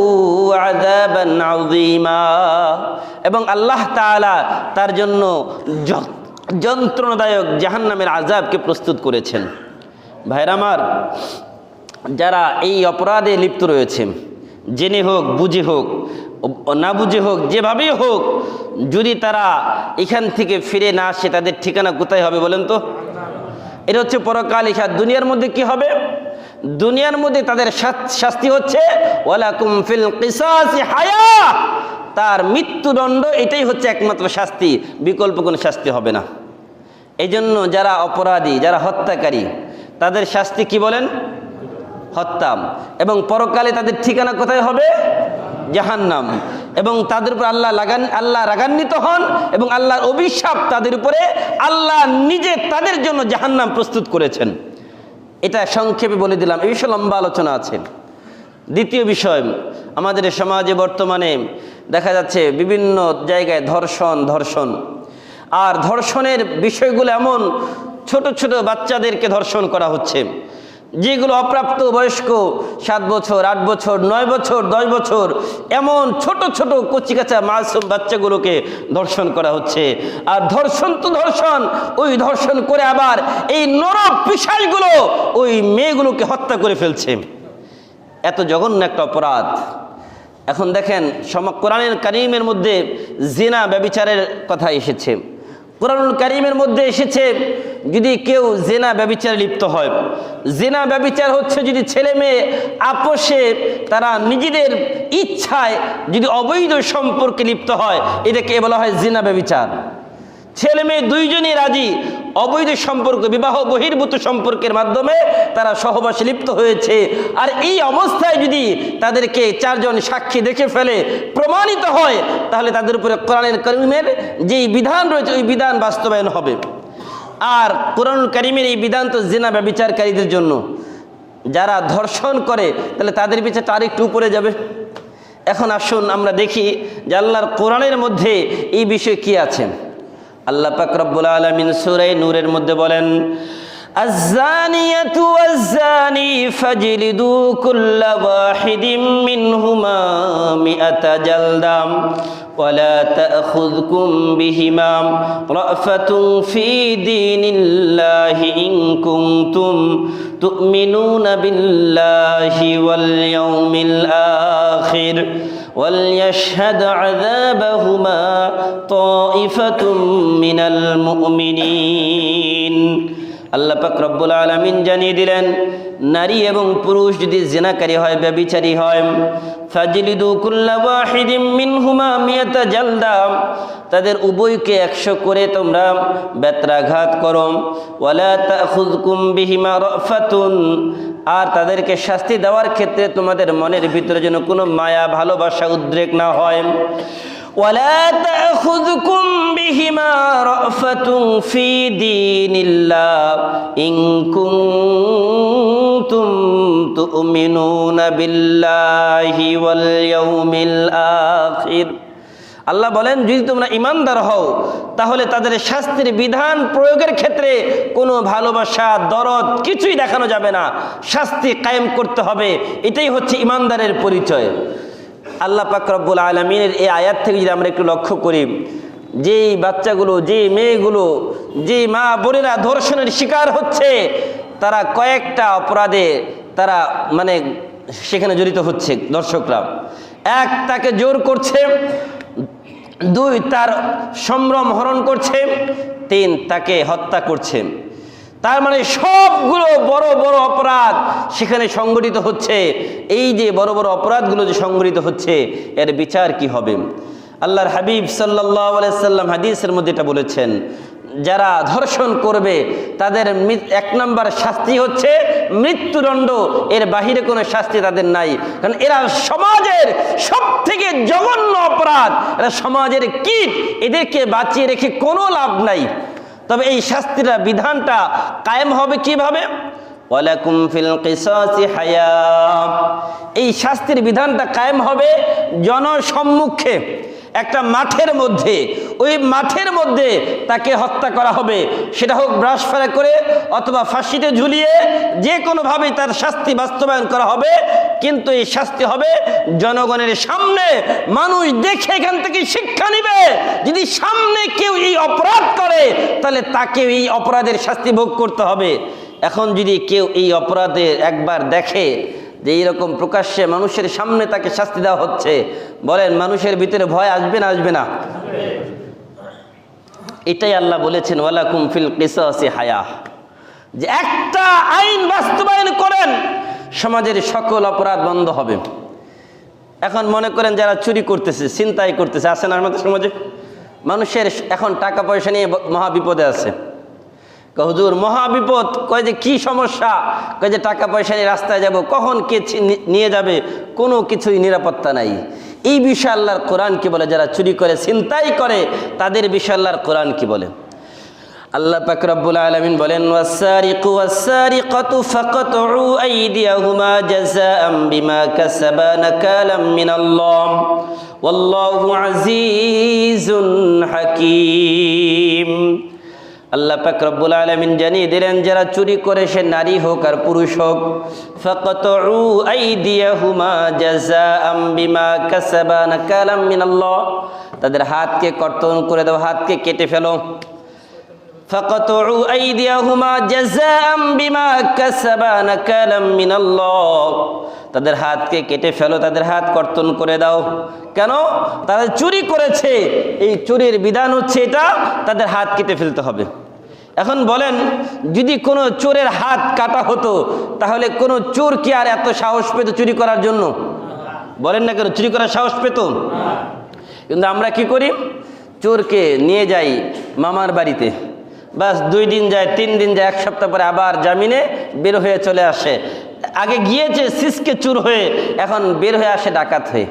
আযাবান আযীমা, এবং আল্লাহ তাআলা তার জন্য যন্ত্রণাদায়ক জাহান্নামের আযাবকে প্রস্তুত করেছেন। ভাইরা আমার, যারা এই অপরাধে লিপ্ত রয়েছে, জেনে হোক বুঝে হোক না বুঝে হোক, যেভাবেই হোক, যদি তারা এখান থেকে ফিরে না আসে তাদের ঠিকানা কোথায় হবে বলেন তো? এটা হচ্ছে পরকাল হিসাব। দুনিয়ার মধ্যে কি হবে? দুনিয়ার মধ্যে তাদের শাস্তি হচ্ছে ওয়ালাকুম ফিল কিসাসি হায়া, তার মৃত্যুদণ্ড, এটাই হচ্ছে একমাত্র শাস্তি, বিকল্প কোনো শাস্তি হবে না। এই জন্য যারা অপরাধী, যারা হত্যাকারী, তাদের শাস্তি কি বলেন? হত্যা। এবং পরকালে তাদের ঠিকানা কোথায় হবে? জাহান্নাম। এবং তাদের উপর আল্লাহ রাগান্বিত হন এবং আল্লাহর অভিশাপ তাদের উপরে, আল্লাহ নিজে তাদের জন্য জাহান্নাম প্রস্তুত করেছেন। এটা সংক্ষেপে বলে দিলাম, এই বিষয়ে লম্বা আলোচনা আছে। দ্বিতীয় বিষয়, আমাদের সমাজে বর্তমানে দেখা যাচ্ছে বিভিন্ন জায়গায় ধর্ষণ, আর ধর্ষণের বিষয়গুলো এমন ছোট ছোট বাচ্চাদেরকে ধর্ষণ করা হচ্ছে, যেগুলো অপ্রাপ্ত বয়স্ক 7 বছর 8 বছর 9 বছর 10 বছর এমন ছোট ছোট কচিকাচা মাসুম বাচ্চাগুলোকে ধর্ষণ করা হচ্ছে। আর ধর্ষণ তো ধর্ষণ, ওই ধর্ষণ করে আবার এই নরক পিশাচগুলো ওই মেয়েগুলোকে হত্যা করে ফেলছে। এত জঘন্য একটা অপরাধ। এখন দেখেন কোরআনুল কারীমের মধ্যে জিনা ব্যভিচারের কথা এসেছে। কোরআনুল কারীমের মধ্যে এসেছে যদি কেউ জিনা ব্যভিচারে লিপ্ত হয়, জিনা ব্যভিচার হচ্ছে যদি ছেলে মেয়ে আপোষে তারা নিজেদের ইচ্ছায় যদি অবৈধ সম্পর্কে লিপ্ত হয়, এটাকে বলা হয় জিনা ব্যভিচার। ছেলে মেয়ে দুইজনই রাজি, অবৈধ সম্পর্ক বিবাহ বহির্ভূত সম্পর্কের মাধ্যমে তারা সহবাসে লিপ্ত হয়েছে। আর এই অবস্থায় যদি তাদেরকে 4 জন সাক্ষী দেখে ফেলে প্রমাণিত হয়, তাহলে তাদের উপরে কোরআনুল কারীমের যেই বিধান রয়েছে ওই বিধান বাস্তবায়ন হবে। আর কোরআনুল কারীমের এই বিধান তো জিনা ব্যভিচারকারীদের জন্য। যারা ধর্ষণ করে তাহলে তাদের বিচারটা আরেকটু উপরে যাবে। এখন আসুন আমরা দেখি যে আল্লাহর কোরআনের মধ্যে এই বিষয়ে কি আছে। আল্লাহ পাক রব্বুল আলামিন সূরা নূরের মধ্যে বলেন, আয-যানিয়াতু ওয়াজ-যানি ফাজলিদু কুল্লা ওয়াহিদিম মিনহুমা মিআতা জালদাম ওয়ালা তা'খুযকুম বিহিমা রা'ফাতুন ফী দীনিল্লাহি ইন কুনতুম তু'মিনুনা বিল্লাহি ওয়াল ইয়াউমিল আখির وليشهد عذابهما طائفة من المؤمنين। আল্লাহ পাক রব্বুল আলামিন জানিয়ে দিলেন, নারী এবং পুরুষ যদি জিনাকারী হয়, ব্যভিচারী হয়, ফাজলিদু কুল্লা ওয়াহিদিম মিনহুমা মিয়াতা জালদা, তাদের উভয়কে 100 করে তোমরা বেত্রাঘাত করো। ওয়ালা তা'খুযকুম বিহিমা রা'ফাতুন, আর তাদেরকে শাস্তি দেওয়ার ক্ষেত্রে তোমাদের মনের ভিতরে যেন কোনো মায়া ভালোবাসা উদ্রেক না হয়। ওয়ালা তা'খুযকুম বিহিমা রা'ফাতুন ফী দীনিল্লাহ ইন কুনতুম তু'মিনুনা বিল্লাহি ওয়াল ইয়াউমিল আখির। আল্লাহ বলেন, যদি তোমরা ঈমানদার হও তাহলে তাদের শাস্তির বিধান প্রয়োগের ক্ষেত্রে কোনো ভালোবাসা দরদ কিছুই দেখানো যাবে না, শাস্তি কায়েম করতে হবে। এটাই হচ্ছে ঈমানদারের পরিচয়। আল্লাহ পাক রব্বুল আলামিনের এই আয়াত থেকে যদি আমরা একটু লক্ষ্য করি, যেই বাচ্চাগুলো, যে মেয়েগুলো, যে মা বোনেরা ধর্ষণের শিকার হচ্ছে, তারা কয়েকটা অপরাধে তারা সেখানে জড়িত হচ্ছে। দর্শকরা, 1 তাকে জোর করছে, 2 তার সম্ভ্রম হরণ করছে, 3 তাকে হত্যা করছে। তার মানে সবগুলো বড় বড় অপরাধ সেখানে সংগঠিত হচ্ছে। এই যে বড় বড় অপরাধগুলো যে সংগঠিত হচ্ছে, এর বিচার কি হবে? আল্লাহর হাবিব সাল্লাল্লাহু আলাইহি সাল্লাম হাদিসের মধ্যে এটা বলেছেন, যারা ধর্ষণ করবে তাদের 1 নম্বর শাস্তি হচ্ছে মৃত্যুদণ্ড, এর বাহিরে কোনো শাস্তি তাদের নাই। কারণ এরা সমাজের সবথেকে জঘন্য অপরাধ, এরা সমাজের কীট, এদেরকে বাঁচিয়ে রেখে কোনো লাভ নাই। তবে এই শাস্তিটা বিধানটা কায়েম হবে কিভাবে? ওয়ালাকুম ফিল কিসাসি হায়া, এই শাস্তির বিধানটা কায়েম হবে জনসম্মুখে, একটা মাঠের মধ্যে। ওই মাঠের মধ্যে তাকে হত্যা করা হবে, সেটা হোক ব্রাশ ফায়ার করে অথবা ফাঁসিতে ঝুলিয়ে, যে কোনোভাবেই তার শাস্তি বাস্তবায়ন করা হবে। কিন্তু এই শাস্তি হবে জনগণের সামনে, মানুষ দেখে এখান থেকে শিক্ষা নিবে। যদি সামনে কেউ এই অপরাধ করে তাহলে তাকে এই অপরাধের শাস্তি ভোগ করতে হবে। এখন যদি কেউ এই অপরাধের একবার দেখে যে এইরকম প্রকাশ্যে মানুষের সামনে তাকে শাস্তি দেওয়া হচ্ছে, বলেন মানুষের ভিতরে ভয় আসবে না আসবে না? এটাই আল্লাহ বলেছেন, ওয়ালাকুম ফিল কিসাসি হায়া, যে একটা আইন বাস্তবায়ন করেন, সমাজের সকল অপরাধ বন্ধ হবে। এখন মনে করেন যারা চুরি করতেছে, ছিনতাই করতেছে, আছে না আমাদের সমাজে? মানুষের এখন টাকা পয়সা নিয়ে মহা বিপদে আছে। হুজুর মহা বিপদ। কয় যে কি সমস্যা? কয় যে টাকা পয়সা নিয়ে রাস্তায় যাব, কখন কে নিয়ে যাবে কোনো কিছুই নিরাপত্তা নাই। এই বিষয়ে আল্লাহর কোরআন কি বলে? যারা চুরি করে, ছিনতাই করে, তাদের বিষয়ে আল্লাহর কোরআন কি বলে? আল্লাহ পাক রব্বুল আলামিন বলেন, ওয়াস-সারিকু ওয়াস-সারিকাতু ফাকতউ আইদিয়াহুমা জাযাআম বিমা কাসাবা নাকালাম মিনাল্লাহ ওয়াল্লাহু আজিজুন হাকীম। আল্লাহ পাক রব্বুল আলামিন জানিয়ে দিলেন যারা চুরি করে সে নারী হোক আর পুরুষ হোক, ফাকাতউ আইদিয়াহুমা জাযাআম বিমা কাসাবা নাকালাম মিনাল্লাহ, তাদের হাতকে কর্তন করে দাও, হাতকে কেটে ফেলো। ফাকাতউ আইদিয়াহুমা জাযাআম বিমা কাসাবা নাকালাম মিনাল্লাহ, তাদের হাতকে কেটে ফেলো, তাদের হাত কর্তন করে দাও। কেন? তারা চুরি করেছে, এই চুরির বিধান হচ্ছে এটা, তাদের হাত কেটে ফেলতে হবে। এখন বলেন, যদি কোনো চোরের হাত কাটা হতো তাহলে কোনো চোর কি আর এত সাহস পেত চুরি করার জন্য? বলেন না কেন, চুরি করার সাহস পেত? কিন্তু আমরা কি করি, চোরকে নিয়ে যাই মামার বাড়িতে, বাস 2 দিন যায়, 3 দিন যায়, 1 সপ্তাহ পরে আবার জামিনে বের হয়ে চলে আসে। আগে গিয়েছে সিসকে চুর হয়ে, এখন বের হয়ে আসে ডাকাত হয়ে।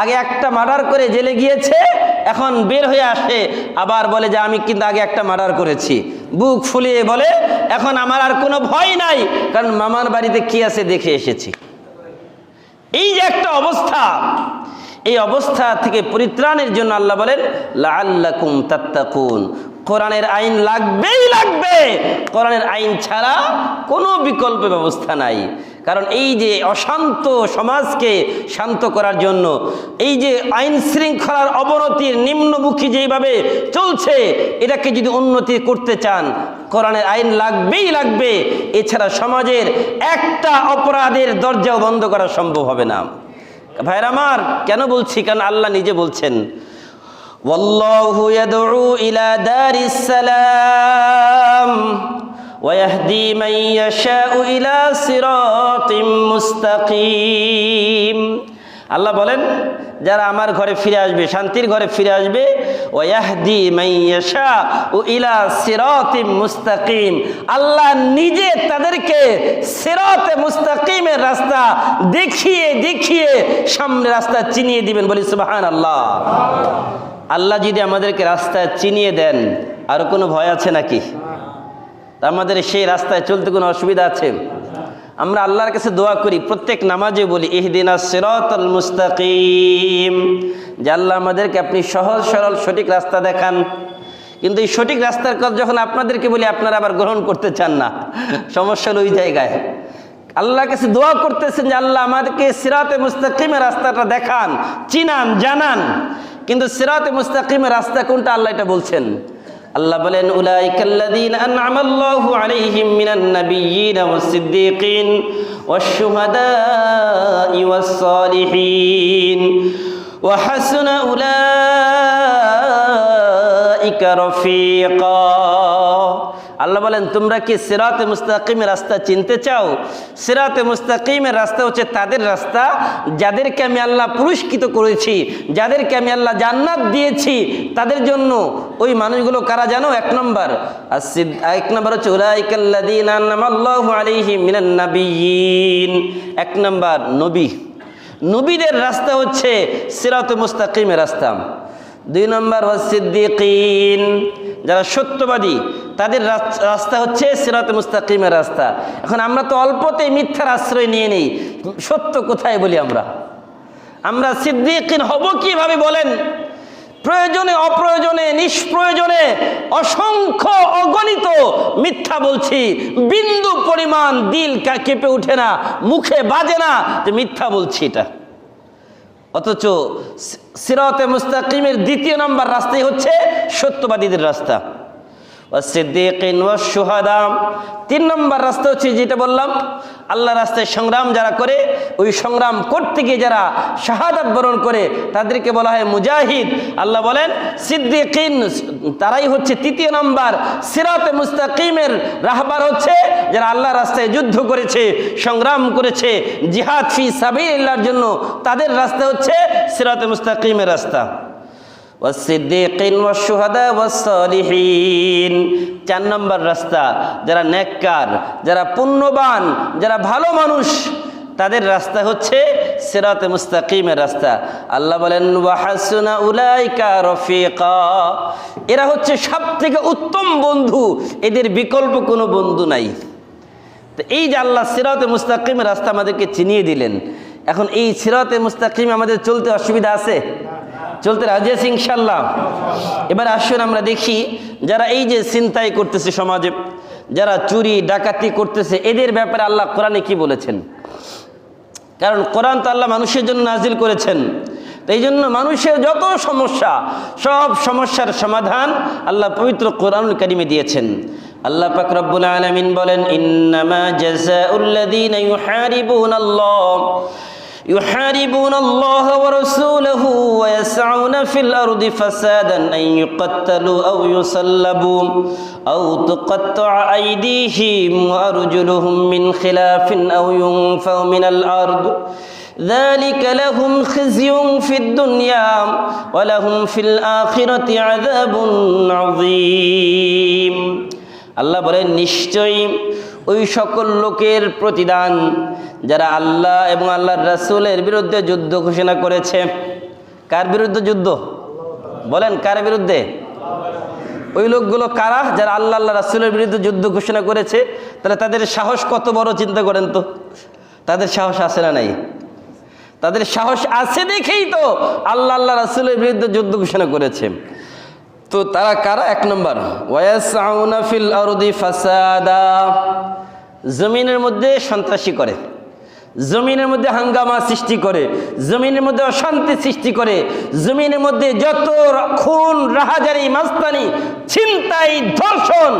আগে একটা মার্ডার করে জেলে গিয়েছে, এখন বের হয়ে আসে আবার বলে যে আমি কিন্তু আগে একটা মার্ডার করেছি, বুক ফুলিয়ে বলে এখন আমার আর কোনো ভয় নাই, কারণ মামার বাড়িতে কি আছে দেখে এসেছি। এই যে একটা অবস্থা, এই অবস্থা থেকে পরিত্রাণের জন্য আল্লাহ বলেন লাআল্লাকুম তাত্তাকুন, কোরআনের আইন লাগবেই লাগবে, কোরআনের আইন ছাড়া কোনো বিকল্প ব্যবস্থা নাই। কারণ এই যে অশান্ত সমাজকে শান্ত করার জন্য, এই যে আইন শৃঙ্খলার অবনতির নিম্নমুখী যেইভাবে চলছে, এটাকে যদি উন্নতি করতে চান কোরআনের আইন লাগবেই লাগবে, এছাড়া সমাজের একটা অপরাধের দরজাও বন্ধ করা সম্ভব হবে না। ভাইরা আমার, কেন বলছি? কারণ আল্লাহ নিজে বলছেন ওয়াল্লাহু ইয়াদউ ইলা দারিস সালাম ওয়া ইয়াহদি মান ইয়াশাউ ইলা সিরাতিম মুস্তাকিম। আল্লাহ বলেন যারা আমার ঘরে ফিরে আসবে, শান্তির ঘরে ফিরে আসবে, ওয়া ইয়াহদি মান ইয়াশাউ ইলা সিরাতিম মুস্তাকিম, আল্লাহ নিজে তাদেরকে সিরাতে মুস্তাকিমের রাস্তা দেখিয়ে দেখিয়ে সামনে রাস্তা চিনিয়ে দিবেন। বলি সুবহানাল্লাহ। আল্লাহ যদি আমাদেরকে রাস্তা চিনিয়ে দেন, আর কোনো ভয় আছে নাকি? আমাদের সেই রাস্তায় চলতে কোনো অসুবিধা আছে? আমরা আল্লাহর কাছে দোয়া করি, প্রত্যেক নামাজে বলি ইহদিনাস সিরাতাল মুস্তাকিম, যে আল্লাহ আমাদেরকে আপনি সহজ সরল সঠিক রাস্তা দেখান। কিন্তু এই সঠিক রাস্তার কথা যখন আপনাদেরকে বলি, আপনারা আবার গ্রহণ করতে চান না, সমস্যা ওই জায়গায়। আল্লাহর কাছে দোয়া করতেছেন যে আল্লাহ আমাদেরকে সিরাতে মুস্তাকিমের রাস্তাটা দেখান, চিনান, জানান। কিন্তু সিরাতে মুস্তাকিমের রাস্তা কোনটা আল্লাহ এটা বলছেন। আল্লাহ বলেন উলাইকাল্লাযীনা আন'আমাল্লাহু আলাইহিম মিনান নাবিয়্যিনা ওয়াস-সিদ্দীকিন ওয়াশ-শুহাদা'i ওয়াস-সালিহিন ওয়া হাসুনা উলাইকা রাফীকা। আল্লাহ বলেন তোমরা কি সিরাতে মুস্তাকিমের রাস্তা চিনতে চাও? সিরাতে মুস্তাকিমের রাস্তা হচ্ছে তাদের রাস্তা যাদেরকে আমি আল্লাহ পুরস্কৃত করেছি, যাদেরকে আমি আল্লাহ জান্নাত দিয়েছি। তাদের জন্য ওই মানুষগুলো কারা জানো? 1 নম্বর হচ্ছে উলাইকাল্লাযীনা আন'আমাল্লাহু আলাইহিম মিনান নাবিয়্যিন। 1 নম্বর নবী, নবীদের রাস্তা হচ্ছে সিরাতে মুস্তাকিমের রাস্তা। 2 নম্বর ওয়াস-সিদ্দীকিন, যারা সত্যবাদী, তাদের রাস্তা হচ্ছে সিরাতে মুস্তাকিমের রাস্তা। এখন আমরা তো অল্পতেই মিথ্যার আশ্রয় নিয়ে নেই, সত্য কোথায় বলি আমরা সিদ্দীকিন হব কিভাবে বলেন? প্রয়োজনে অপ্রয়োজনে নিষ্প্রয়োজনে অসংখ্য অগণিত মিথ্যা বলছি, বিন্দু পরিমাণ দিল কেঁপে ওঠে না, মুখে বাজে না যে মিথ্যা বলছি এটা। অথচ সিরাতে মুস্তাকিমের 2 নম্বর রাস্তাই হচ্ছে সত্যবাদীদের রাস্তা। ওয়াস-সিদ্দীকিন ওয়াশ-শুহাদা 3 নম্বর রাস্তা হচ্ছে যেটা বললাম, আল্লাহ রাস্তায় সংগ্রাম যারা করে, ওই সংগ্রাম করতে গিয়ে যারা শাহাদাত বরণ করে তাদেরকে বলা হয় মুজাহিদ। আল্লাহ বলেন সিদ্দীকিন তারাই হচ্ছে 3 নম্বর সিরাতে মুস্তাকিমের রাহবার, হচ্ছে যারা আল্লাহ রাস্তায় যুদ্ধ করেছে, সংগ্রাম করেছে, জিহাদ ফি সাবিলিল্লাহর জন্য, তাদের রাস্তা হচ্ছে সিরাতে মুস্তাকিমের রাস্তা। ওয়াস-সিদ্দীকিন ওয়াশ-শুহাদা ওয়াস-সালিহিন 4 নম্বর রাস্তা, যারা নেককার, যারা পুণ্যবান, যারা ভালো মানুষ, তাদের রাস্তা হচ্ছে সিরাতে মুস্তাকিমের রাস্তা। আল্লাহ বলেন ওয়া হাসুনা উলাইকা রাফীকা, এরা হচ্ছে সবথেকে উত্তম বন্ধু, এদের বিকল্প কোনো বন্ধু নাই। তো এই যে আল্লাহ সিরাতে মুস্তাকিমের রাস্তা আমাদেরকে চিনিয়ে দিলেন, এখন এই সিরাতে মুস্তাকিম আমাদের চলতে অসুবিধা আছে? চলতে রাজি আছি ইনশাল্লাহ? এবার আসুন আমরা দেখি যারা এই যে ছিনতাই করতেছে সমাজে, যারা চুরি ডাকাতি করতেছে, এদের ব্যাপারে আল্লাহ কোরআনে কি বলেছেন। কারণ কোরআন তো আল্লাহ মানুষের জন্য নাজিল করেছেন, তো এই জন্য মানুষের যত সমস্যা, সব সমস্যার সমাধান আল্লাহ পবিত্র কোরআনুল কারীমে দিয়েছেন। আল্লাহ পাক রব্বুল আলামিন বলেন, ইন্নামা জাযাউল্লাযীনা يحاربون الله ورسوله ويسعون في الأرض فسادا أن يقتلوا أو يصلبوا أو تقطع أيديهم وأرجلهم من خلاف أو ينفوا من الأرض ذلك لهم خزي في الدنيا ولهم في الآخرة عذاب عظيم। আল্লাহ বলেন, নিশ্চয়ই ওই সকল লোকের প্রতিদান যারা আল্লাহ এবং আল্লাহর রাসূলের বিরুদ্ধে যুদ্ধ ঘোষণা করেছে। কার বিরুদ্ধে যুদ্ধ? বলেন, কার বিরুদ্ধে? ওই লোকগুলো কারা? যারা আল্লাহ আল্লাহ রাসূলের বিরুদ্ধে যুদ্ধ ঘোষণা করেছে। তাহলে তাদের সাহস কত বড় চিন্তা করেন তো। তাদের সাহস আছে না নাই? তাদের সাহস আছে দেখেই তো আল্লাহ আল্লাহ রাসূলের বিরুদ্ধে যুদ্ধ ঘোষণা করেছে। তো তারা কারা? এক নম্বর, ওয়ায়াসআউনা ফিল আরদি ফাসাদা, জমিনের মধ্যে সন্ত্রাসী করে, জমিনের মধ্যে হাঙ্গামা সৃষ্টি করে, জমিনের মধ্যে অশান্তি সৃষ্টি করে, জমিনের মধ্যে যত খুন, রাহাজারি, মাস্তানি, ছিনতাই, ধর্ষণ,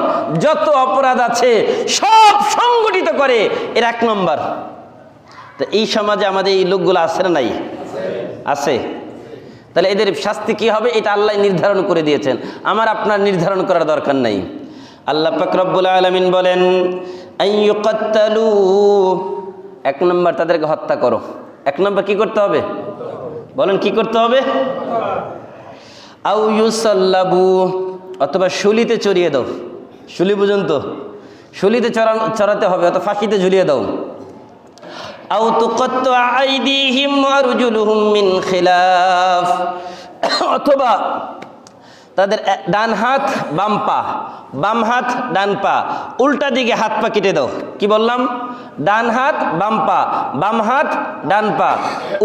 যত অপরাধ আছে সব সংগঠিত করে। এর এক নম্বর। তো এই সমাজে আমাদের এই লোকগুলো আছে না নাই? আছে। তাহলে এদের শাস্তি কি হবে এটা আল্লাহ নির্ধারণ করে দিয়েছেন, আমার আপনার নির্ধারণ করার দরকার নাই। আল্লাহ পাক রব্বুল আলামিন বলেন, আইয়ুকাত্তালু, এক নম্বর তাদেরকে হত্যা করো। এক নম্বর কি করতে হবে? বলেন, কি করতে হবে? আও ইউসাল্লাবু, অথবা শুলিতে চড়িয়ে দাও। শুলি বুঝুন তো, শুলিতে চড়াতে হবে, অথবা ফাঁসিতে ঝুলিয়ে দাও। আও তুকাত্তা আইদিহিম ওয়া আরজুলুহুম মিন খিলাফ, অথবা তাদের ডান হাত বাম পা, বাম হাত ডান পা, উল্টা দিকে হাত পা কেটে দাও। কি বললাম? ডান হাত বাম পা, বাম হাত ডান পা,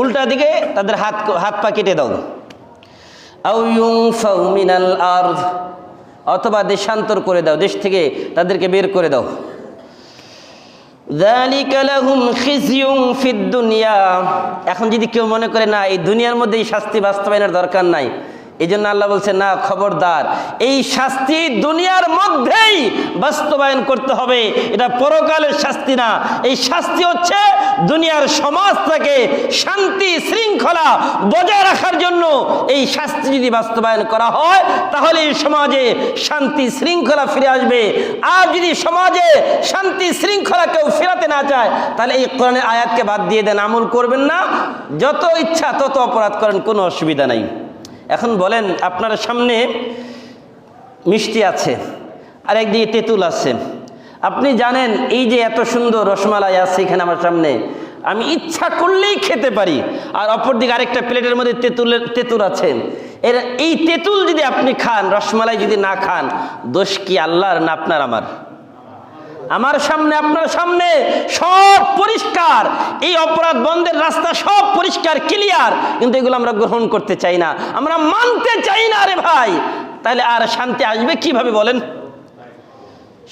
উল্টা দিকে তাদের হাত পা কেটে দাও। আও ইউনফাউ মিনাল আরদ, অথবা দেশান্তর করে দাও, দেশ থেকে তাদেরকে বের করে দাও। যালিকা লাহুম খিজিয়ুন ফিদ দুনিয়া, এখন যদি কেউ মনে করে না এই দুনিয়ার মধ্যে এই শাস্তি বাস্তবায়নের দরকার নাই, এই জন্য আল্লাহ বলছে না, খবরদার, এই শাস্তি দুনিয়ার মধ্যেই বাস্তবায়ন করতে হবে। এটা পরকালের শাস্তি না, এই শাস্তি হচ্ছে দুনিয়ার সমাজটাকে শান্তি শৃঙ্খলা বজায় রাখার জন্য এই শাস্তি যদি বাস্তবায়ন করা হয় তাহলে এই সমাজে শান্তি শৃঙ্খলা ফিরে আসবে। আর যদি সমাজে শান্তি শৃঙ্খলা কেউ ফেরাতে না চায় তাহলে এই কোরআনের আয়াতকে বাদ দিয়ে দেন, আমল করবেন না, যত ইচ্ছা তত অপরাধ করেন, কোনো অসুবিধা নাই। এখন বলেন, আপনার সামনে মিষ্টি আছে আর একদিকে তেঁতুল আছে। আপনি জানেন এই যে এত সুন্দর রসমালাই আছে এখানে আমার সামনে, আমি ইচ্ছা করলেই খেতে পারি, আর অপরদিকে আরেকটা প্লেটের মধ্যে তেঁতুল আছে। এই তেঁতুল যদি আপনি খান, রসমালাই যদি না খান, দোষ কি আল্লাহর না আপনার? আমার সামনে আপনার সামনে সব পরিষ্কার, এই অপরাধ বন্ধের রাস্তা সব পরিষ্কার ক্লিয়ার, কিন্তু এগুলো আমরা গ্রহণ করতে চাই না, আমরা মানতে চাই না। রে ভাই, তাহলে আর শান্তি আসবে কিভাবে বলেন?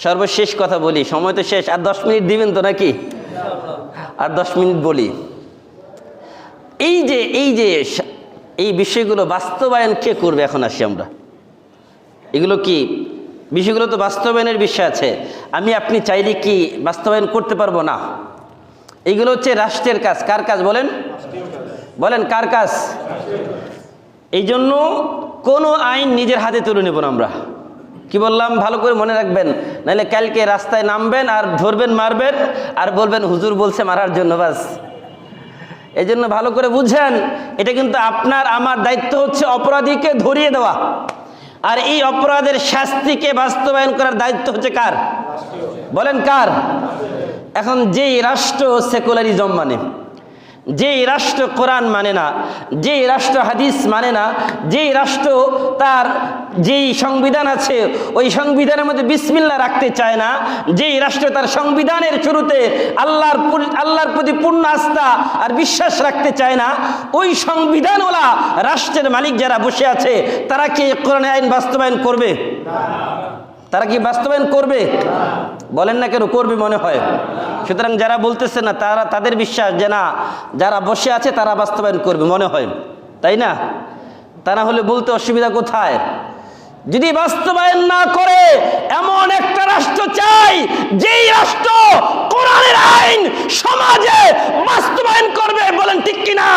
সর্বশেষ কথা বলি, সময় তো শেষ, আর 10 মিনিট দিবেন তো নাকি? আর 10 মিনিট বলি। এই যে এই বিষয়গুলো বাস্তবায়ন কে করবে? এখন আসি আমরা, এগুলো কি বিষয়গুলো তো বাস্তবায়নের বিষয় আছে, আমি আপনি চাইলে কি বাস্তবায়ন করতে পারবো না? এইগুলো হচ্ছে রাষ্ট্রের কাজ। কার কাজ বলেন? বলেন কার কাজ? এই জন্য কোনো আইন নিজের হাতে তুলে নেব না আমরা। কি বললাম ভালো করে মনে রাখবেন, নাহলে কালকে রাস্তায় নামবেন আর ধরবেন, মারবেন, আর বলবেন হুজুর বলছে মারার জন্য, বাস। এই জন্য ভালো করে বুঝেন, এটা কিন্তু আপনার আমার দায়িত্ব হচ্ছে অপরাধীকে ধরিয়ে দেওয়া, আর এই অপরাধের শাস্তিকে বাস্তবায়ন করার দায়িত্ব হচ্ছে কার? বলেন কার? এখন যেই রাষ্ট্র সেকুলারিজম মানে, যেই রাষ্ট্র কোরআন মানে না, যেই রাষ্ট্র হাদিস মানে না, যেই রাষ্ট্র তার যেই সংবিধান আছে ওই সংবিধানের মধ্যে বিসমিল্লাহ রাখতে চায় না, যেই রাষ্ট্র তার সংবিধানের শুরুতে আল্লাহর প্রতি পূর্ণ আস্থা আর বিশ্বাস রাখতে চায় না, ওই সংবিধানওয়ালা রাষ্ট্রের মালিক যারা বসে আছে তারা কি কোরআন আইন বাস্তবায়ন করবে? তারা কি বাস্তবায়ন করবে? বলেন না কেন? করবে মনে হয়। সুতরাং যারা বলতেছে না তাদের বিশ্বাস যে না, যারা বসে আছে তারা বাস্তবায়ন করবে মনে হয়, তাই না? তা না হলে বলতে অসুবিধা কোথায়? যদি বাস্তবায়ন না করে এমন একটা রাষ্ট্র চাই যেই রাষ্ট্র কোরআনের আইন সমাজে বাস্তবায়ন করবে, বলেন ঠিক কিনা?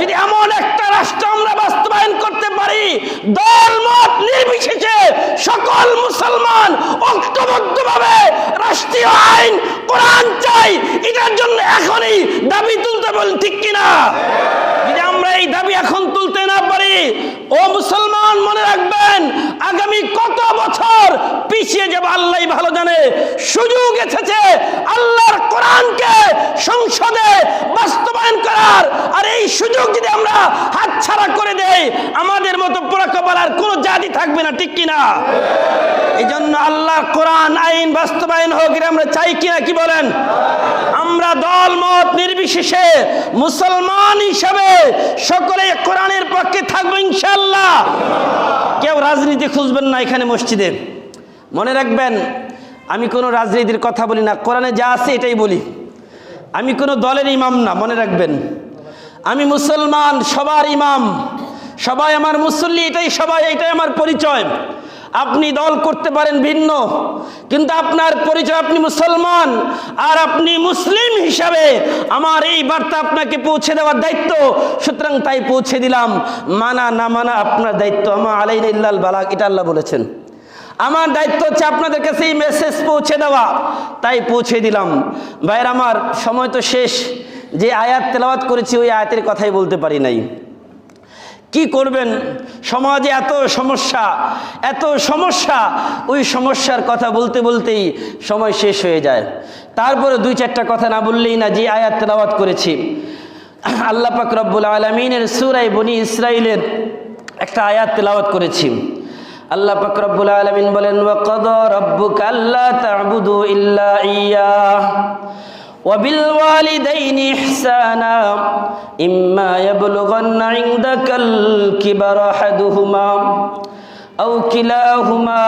যদি এমন একটা রাষ্ট্র আমরা বাস্তবায়ন করতে পারি, দল মত নির্বিশেষে সকল মুসলমান ঐক্যবদ্ধভাবে রাষ্ট্রীয় আইন কোরআন চাই, এটার জন্য এখনই দাবি তুলতে, বলেন ঠিক কিনা? যদি আমরা এই দাবি এখন তুলতে না পারি, ও মুসলমান মনে রাখবেন, আগামী কত বছর পিছিয়ে যাবে আল্লাহই ভালো জানে। সুযোগ এসেছে আল্লাহর কোরআনকে সংসদে বাস্তবায়ন করার, আর এই সুযোগ যদি আমরা হাতছাড়া করে দেই, আমাদের মতো পোড়াকপালার কোনো জাতি থাকবে না, ঠিক কিনা? এই জন্য আল্লাহর কোরআন আইন বাস্তবায়ন হোক, এটা আমরা চাই কিনা, কি বলেন? আমরা দল মত নির্বিশেষে মুসলমান হিসাবে সকলে কোরআনের পক্ষে থাকবো ইনশাআল্লাহ। কেউ রাজনীতি খুঁজবেন না এখানে মসজিদে। মনে রাখবেন, আমি কোনো রাজনীতির কথা বলি না, কোরআনে যা আছে এটাই বলি। আমি কোনো দলের ইমাম না, মনে রাখবেন। আমি মুসলমান, সবার ইমাম, সবাই আমার মুসল্লি, এটাই আমার পরিচয়। আপনি দল করতে পারেন ভিন্ন, কিন্তু আপনার পরিচয় আপনি মুসলমান, আর আপনি মুসলিম হিসাবে আমার এই বার্তা আপনাকে পৌঁছে দেওয়ার দায়িত্ব। সুতরাং তাই পৌঁছে দিলাম, মানা না মানা আপনার দায়িত্ব। আমা আলাইনা ইল্লাল বালাগ, এটা আল্লাহ বলেছেন। আমার দায়িত্ব হচ্ছে আপনাদের কাছে এই মেসেজ পৌঁছে দেওয়া, তাই পৌঁছে দিলাম। ভাইয়ের আমার, সময় তো শেষ। যে আয়াত তেলাওয়াত করেছি ওই আয়াতের কথাই বলতে পারি নাই। কি করবেন? সমাজে এত সমস্যা, ওই সমস্যার কথা বলতে বলতেই সময় শেষ হয়ে যায়। তারপরে দুই চারটা কথা না বললেই না। যে আয়াত তেলাওয়াত করেছি, আল্লাহ পাক রব্বুল আলামিনের সূরা বনী ইসরাইলের একটা আয়াত তেলাওয়াত করেছি। আল্লাহ পাক রব্বুল আলামিন বলেন, ওয়া কাদা রাব্বুকা আল্লা তা'বুদু ইল্লা ইয়্যাহ وبالوالدين إحسانا إما يبلغن عندك الكبر أحدهما أو كلاهما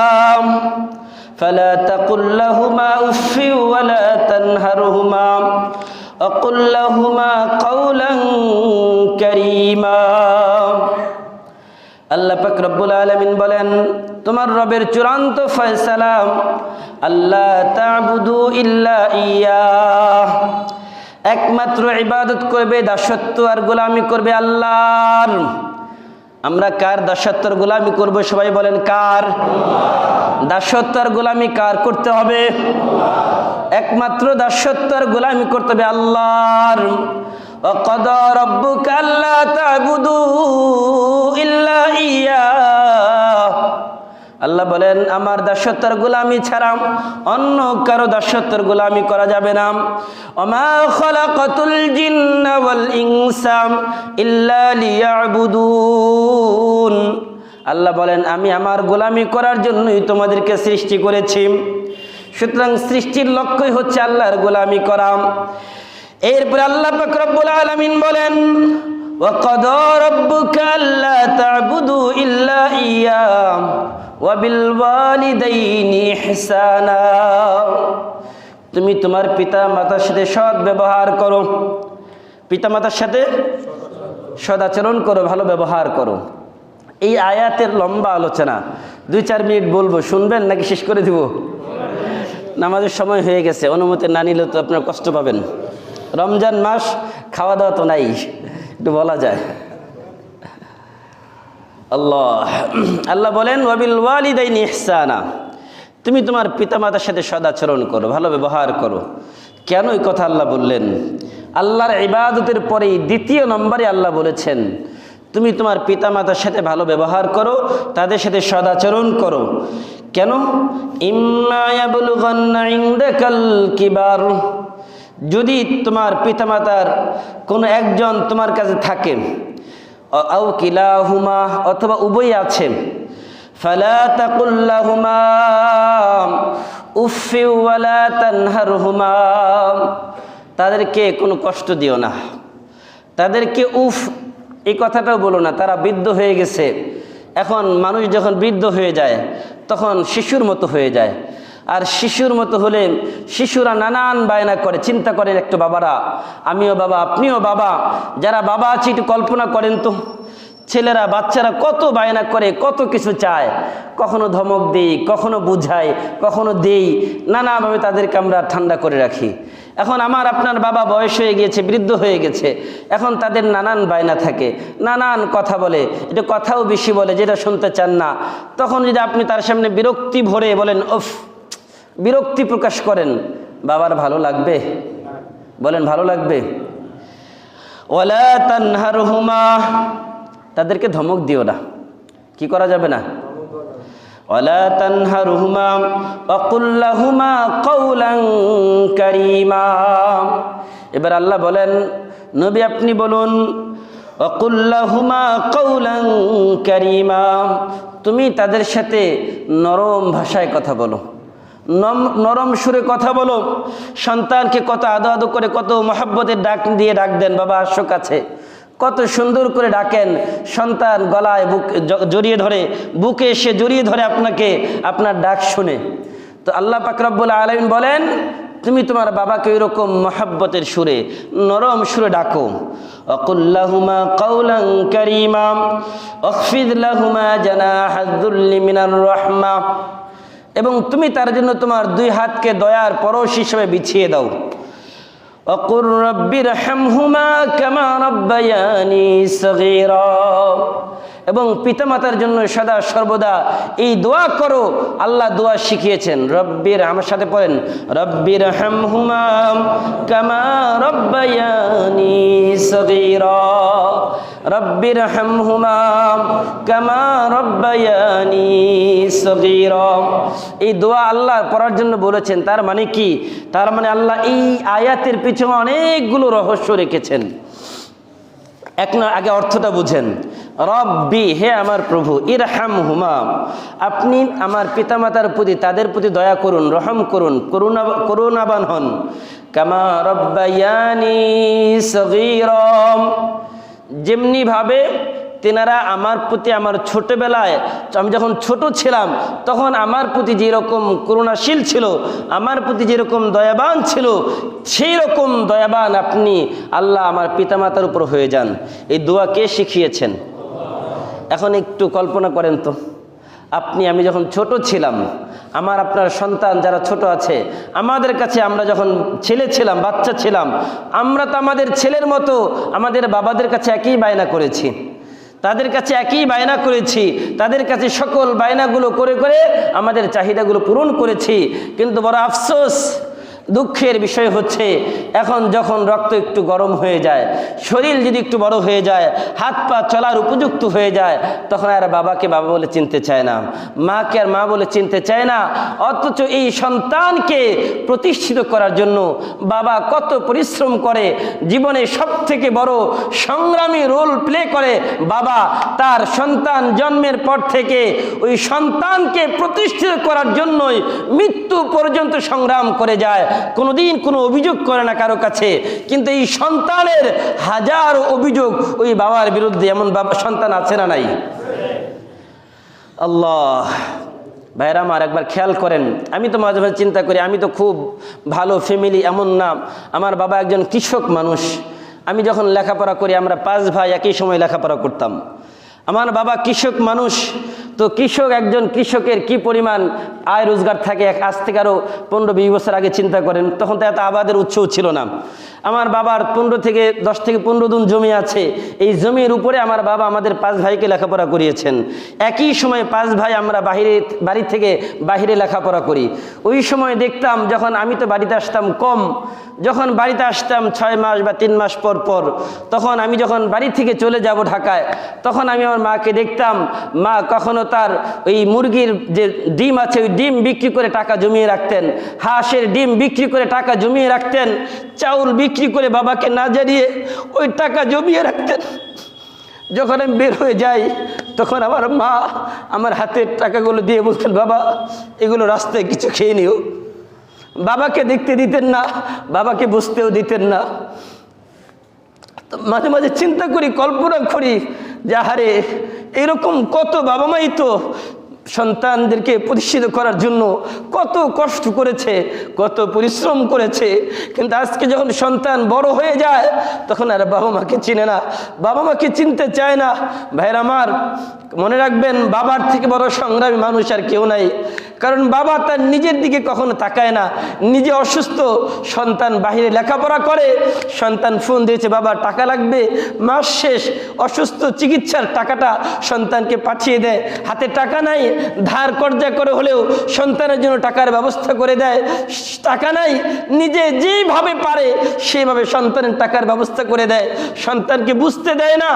فلا تقل لهما أف ولا تنهرهما وقل لهما قولا كريما। আল্লাহ পাক রব্বুল আলামিন বলেন, তোমার রবের চূড়ান্ত ফয়সালা, আল্লাহ তা'বুদু ইল্লা ইয়্যাহ, একমাত্র ইবাদত করবে, দাসত্ব আর গোলামি করবে আল্লাহর। আমরা কার দাসত্ব আর গোলামি করব? সবাই বলেন কার? দাসত্ব আর গোলামি কার করতে হবে? একমাত্র দাসত্ব আর গোলামি করতে হবে আল্লাহর। وَقَضَى رَبُّكَ أَلَّا تَعْبُدُوا إِلَّا إِيَّاهُ, আল্লাহ বলেন আমার দাসত্বের গোলামি ছাড়া অন্য কারো দাসত্বের গোলামি করা যাবে না। ওমা খালাকাতুল জিন্না ওয়াল ইনসা ইল্লা লিয়াবুদুন, আল্লাহ বলেন আমি আমার গোলামি করার জন্যই তোমাদেরকে সৃষ্টি করেছি। সুতরাং সৃষ্টির লক্ষ্যই হচ্ছে আল্লাহর গোলামি করা। এরপর আল্লাহ পাক রব্বুল আলামিন বলেন, ওয়া কাদা রাব্বুকা আল্লা তা'বুদু ইল্লা ইয়্যাহু ওয়া বিল ওয়ালিদাইনি ইহসানা, তুমি তোমার পিতা মাতার সাথে সৎ ব্যবহার করো, পিতা মাতার সাথে সদাচরণ করো, ভালো ব্যবহার করো। এই আয়াতের লম্বা আলোচনা, 2-4 মিনিট বলবো, শুনবেন নাকি শেষ করে দিব? নামাজের সময় হয়ে গেছে, অনুমতি না নিলে তো আপনারা কষ্ট পাবেন। রমজান মাস, খাওয়া দাওয়া তো নাই, একটু বলা যায়। আল্লাহ বলেন ওয়াবিল ওয়ালিদাইনি ইহসানা, তুমি তোমার পিতামাতার সাথে সদাচরণ করো, ভালো ব্যবহার করো। কেন এই কথা আল্লাহ বললেন? আল্লাহর ইবাদতের পরেই দ্বিতীয় নম্বরে আল্লাহ বলেছেন তুমি তোমার পিতামাতার সাথে ভালো ব্যবহার করো, তাদের সাথে সদাচরণ করো। কেন? ইম্মা ইয়াবলুগান্না ইনদাকাল কিবার, যদি তোমার পিতামাতার কোনো একজন তোমার কাছে থাকে, আও কিলাহুমা, অথবা উভয় আছে, ফালা তাকুল লাহুমা উফফি ওয়ালা তানহারহুমা, তাদেরকে কোনো কষ্ট দিও না, তাদেরকে উফ এই কথাটাও বলো না। তারা বৃদ্ধ হয়ে গেছে, এখন মানুষ যখন বৃদ্ধ হয়ে যায় তখন শিশুর মতো হয়ে যায়। আর শিশুর মতো হলে শিশুরা নানান বায়না করে। চিন্তা করেন একটু বাবারা, আমিও বাবা, আপনিও বাবা, যারা বাবা আছি একটু কল্পনা করেন তো, ছেলেরা বাচ্চারা কত বায়না করে, কত কিছু চায়। কখনো ধমক দেই, কখনো বুঝাই, কখনো দেই, নানাভাবে তাদেরকে আমরা ঠান্ডা করে রাখি। এখন আমার আপনার বাবা বয়স হয়ে গিয়েছে, বৃদ্ধ হয়ে গেছে, এখন তাদের নানান বায়না থাকে, নানান কথা বলে, এটা কথাও বেশি বলে যেটা শুনতে চান না। তখন যদি আপনি তার সামনে বিরক্তি ভরে বলেন উফ, বিরক্তি প্রকাশ করেন, বাবার ভালো লাগবে? বলেন ভালো লাগবে? ওয়ালা তানহারহুমা, তাদেরকে ধমক দিও না। কি করা যাবে না? ওয়ালা তানহারহুমা ওয়াকুল লাহুমা কাওলান কারীমা। এবার আল্লাহ বলেন, নবী আপনি বলুন, ওয়াকুল লাহুমা কাওলান কারীমা, তুমি তাদের সাথে নরম ভাষায় কথা বলো, নরম সুরে কথা বলো। সন্তানকে কত আদো আদো করে, কত মহব্বতের ডাক দিয়ে ডাক দেন, বাবা আসো কাছে, কত সুন্দর করে ডাকেন। সন্তান গলায় বুক জড়িয়ে ধরে, বুকে এসে জড়িয়ে ধরে আপনাকে, আপনার ডাক শুনে। তো আল্লাহ পাক রব্বুল আলামিন বলেন, তুমি তোমার বাবাকে এরকম মহব্বতের সুরে, নরম সুরে ডাকো। ওয়াকুল লাহুমা কাওলান কারীমা ওয়াখফিদ লাহুমা জানাহাদ যুল্লি মিনার রাহমা, এবং তুমি তার জন্য তোমার দুই হাতকে দয়ার পরশ হিসেবে বিছিয়ে দাও। ওয়াকুর রাব্বিরহামহুমা কামা রাব্বায়ানি সগীরা, এবং পিতামাতার জন্য সদা সর্বদা এই দোয়া করো। আল্লাহ দোয়া শিখিয়েছেন, রব্বির, আমার সাথে পড়েন, রব্বিরহামহুমা কামা রাব্বায়ানি সগীরা, রব্বিরহামহুমা কামা রাব্বায়ানি সগীরা। এই দোয়া আল্লাহ পড়ার জন্য বলেছেন। তার মানে কি? তার মানে আল্লাহ এই আয়াতের পিছনে অনেকগুলো রহস্য রেখেছেন। আগে অর্থটা বুঝেন। রব্বি, হে আমার প্রভু, ইরহামহুমা, আপনি আমার পিতামাতার প্রতি, তাদের প্রতি দয়া করুন, রহম করুন, করুণাবান হন। কামা রাব্বায়ানি সগীরা, যেমনি ভাবে তেনারা আমার প্রতি, আমার ছোটবেলায় আমি যখন ছোট ছিলাম তখন আমার প্রতি যেরকম করুণাশীল ছিল, আমার প্রতি যেরকম দয়াবান ছিল, সেই রকম দয়াবান আপনি আল্লাহ আমার পিতামাতার উপর হয়ে যান। এই দোয়া কে শিখিয়েছেন? এখন একটু কল্পনা করেন তো, আমি যখন ছোট ছিলাম, আমার আপনার সন্তান যারা ছোট আছে, আমাদের কাছে আমরা যখন ছেলে ছিলাম, বাচ্চা ছিলাম, আমরা তো আমাদের ছেলের মতো আমাদের বাবাদের কাছে একই বায়না করেছি, তাদের কাছে একই বায়না করেছি, তাদের কাছে সকল বায়নাগুলো করে করে আমাদের চাহিদাগুলো পূরণ করেছি। কিন্তু বড় আফসোস, দুঃখের বিষয় হচ্ছে, এখন যখন রক্ত একটু গরম হয়ে যায়, শরীর যদি একটু বড় হয়ে যায়, হাত পা চলার উপযুক্ত হয়ে যায়, তখন আর বাবাকে বাবা বলে চিনতে চায় না, মাকে আর মা বলে চিনতে চায় না। অথচ এই সন্তানকে প্রতিষ্ঠিত করার জন্য বাবা কত পরিশ্রম করে, জীবনে সব থেকে বড় সংগ্রামী রোল প্লে করে বাবা। তার সন্তান জন্মের পর থেকে ওই সন্তানকে প্রতিষ্ঠিত করার জন্যই মৃত্যু পর্যন্ত সংগ্রাম করে যায়, কোনোদিন কোনো অভিযোগ করে না কারো কাছে। কিন্তু এই সন্তানের হাজার অভিযোগ ওই বাবার বিরুদ্ধে। এমন বাবা সন্তান আছে না নাই? আল্লাহ, ভাইরা আমার একবার খেয়াল করেন। আমি তো মাঝে মাঝে চিন্তা করি, আমি তো খুব ভালো ফ্যামিলি এমন না। আমার বাবা একজন কৃষক মানুষ। আমি যখন লেখাপড়া করি, আমরা 5 ভাই একই সময় লেখাপড়া করতাম। আমার বাবা কৃষক মানুষ। তো একজন কৃষকের কি পরিমাণ আয় রোজগার থাকে, আজ থেকে আরও 15-20 বছর আগে চিন্তা করেন। তখন তো এত আবাদের উৎসও ছিল না। আমার বাবার 10 থেকে 15 গুণ জমি আছে। এই জমির উপরে আমার বাবা আমাদের 5 ভাইকে লেখাপড়া করিয়েছেন। একই সময় 5 ভাই আমরা বাড়ি থেকে বাহিরে লেখাপড়া করি। ওই সময় দেখতাম, যখন আমি তো বাড়িতে আসতাম কম, যখন বাড়িতে আসতাম 6 মাস বা 3 মাস পর পর, তখন আমি যখন বাড়ি থেকে চলে যাব ঢাকায়, তখন আমি আমার মাকে দেখতাম, মা কখনো তার ওই মুরগির যে ডিম আছে ওই ডিম বিক্রি করে টাকা জমিয়ে রাখতেন, হাঁসের ডিম বিক্রি করে টাকা জমিয়ে রাখতেন, চাউল বিক্রি করে বাবাকে না জানিয়ে ওই টাকা জমিয়ে রাখতেন। যখন আমি বের হয়ে যাই তখন আমার মা আমার হাতের টাকাগুলো দিয়ে বলতেন, বাবা এগুলো রাস্তায় কিছু খেয়ে নিও। বাবাকে দেখতে দিতেন না, বাবাকে বুঝতেও দিতেন না। মাঝে মাঝে চিন্তা করি, কল্পনা করি যে আহারে এরকম কত বাবা মাই তো সন্তানদেরকে প্রতিষ্ঠিত করার জন্য কত কষ্ট করেছে, কত পরিশ্রম করেছে, কিন্তু আজকে যখন সন্তান বড় হয়ে যায় তখন আর বাবা মাকে চিনে না, বাবা মাকে চিনতে চায় না। ভাইরা আমার, মনে রাখবেন বাবার থেকে বড় সংগ্রামী মানুষ আর কেউ নাই। কারণ বাবা তার নিজের দিকে কখনো তাকায় না। নিজে অসুস্থ, সন্তান বাহিরে লেখাপড়া করে, সন্তান ফোন দিয়েছে বাবা টাকা লাগবে, মাস শেষ অসুস্থ চিকিৎসার টাকাটা সন্তানকে পাঠিয়ে দেয়। হাতে টাকা নাই, ধার কর্জা করে হলেও সন্তানের জন্য টাকার ব্যবস্থা করে দেয়। টাকা নাই, নিজে যেভাবে পারে সেভাবে সন্তানের টাকার ব্যবস্থা করে দেয়। সন্তানকে বুঝতে দেয় না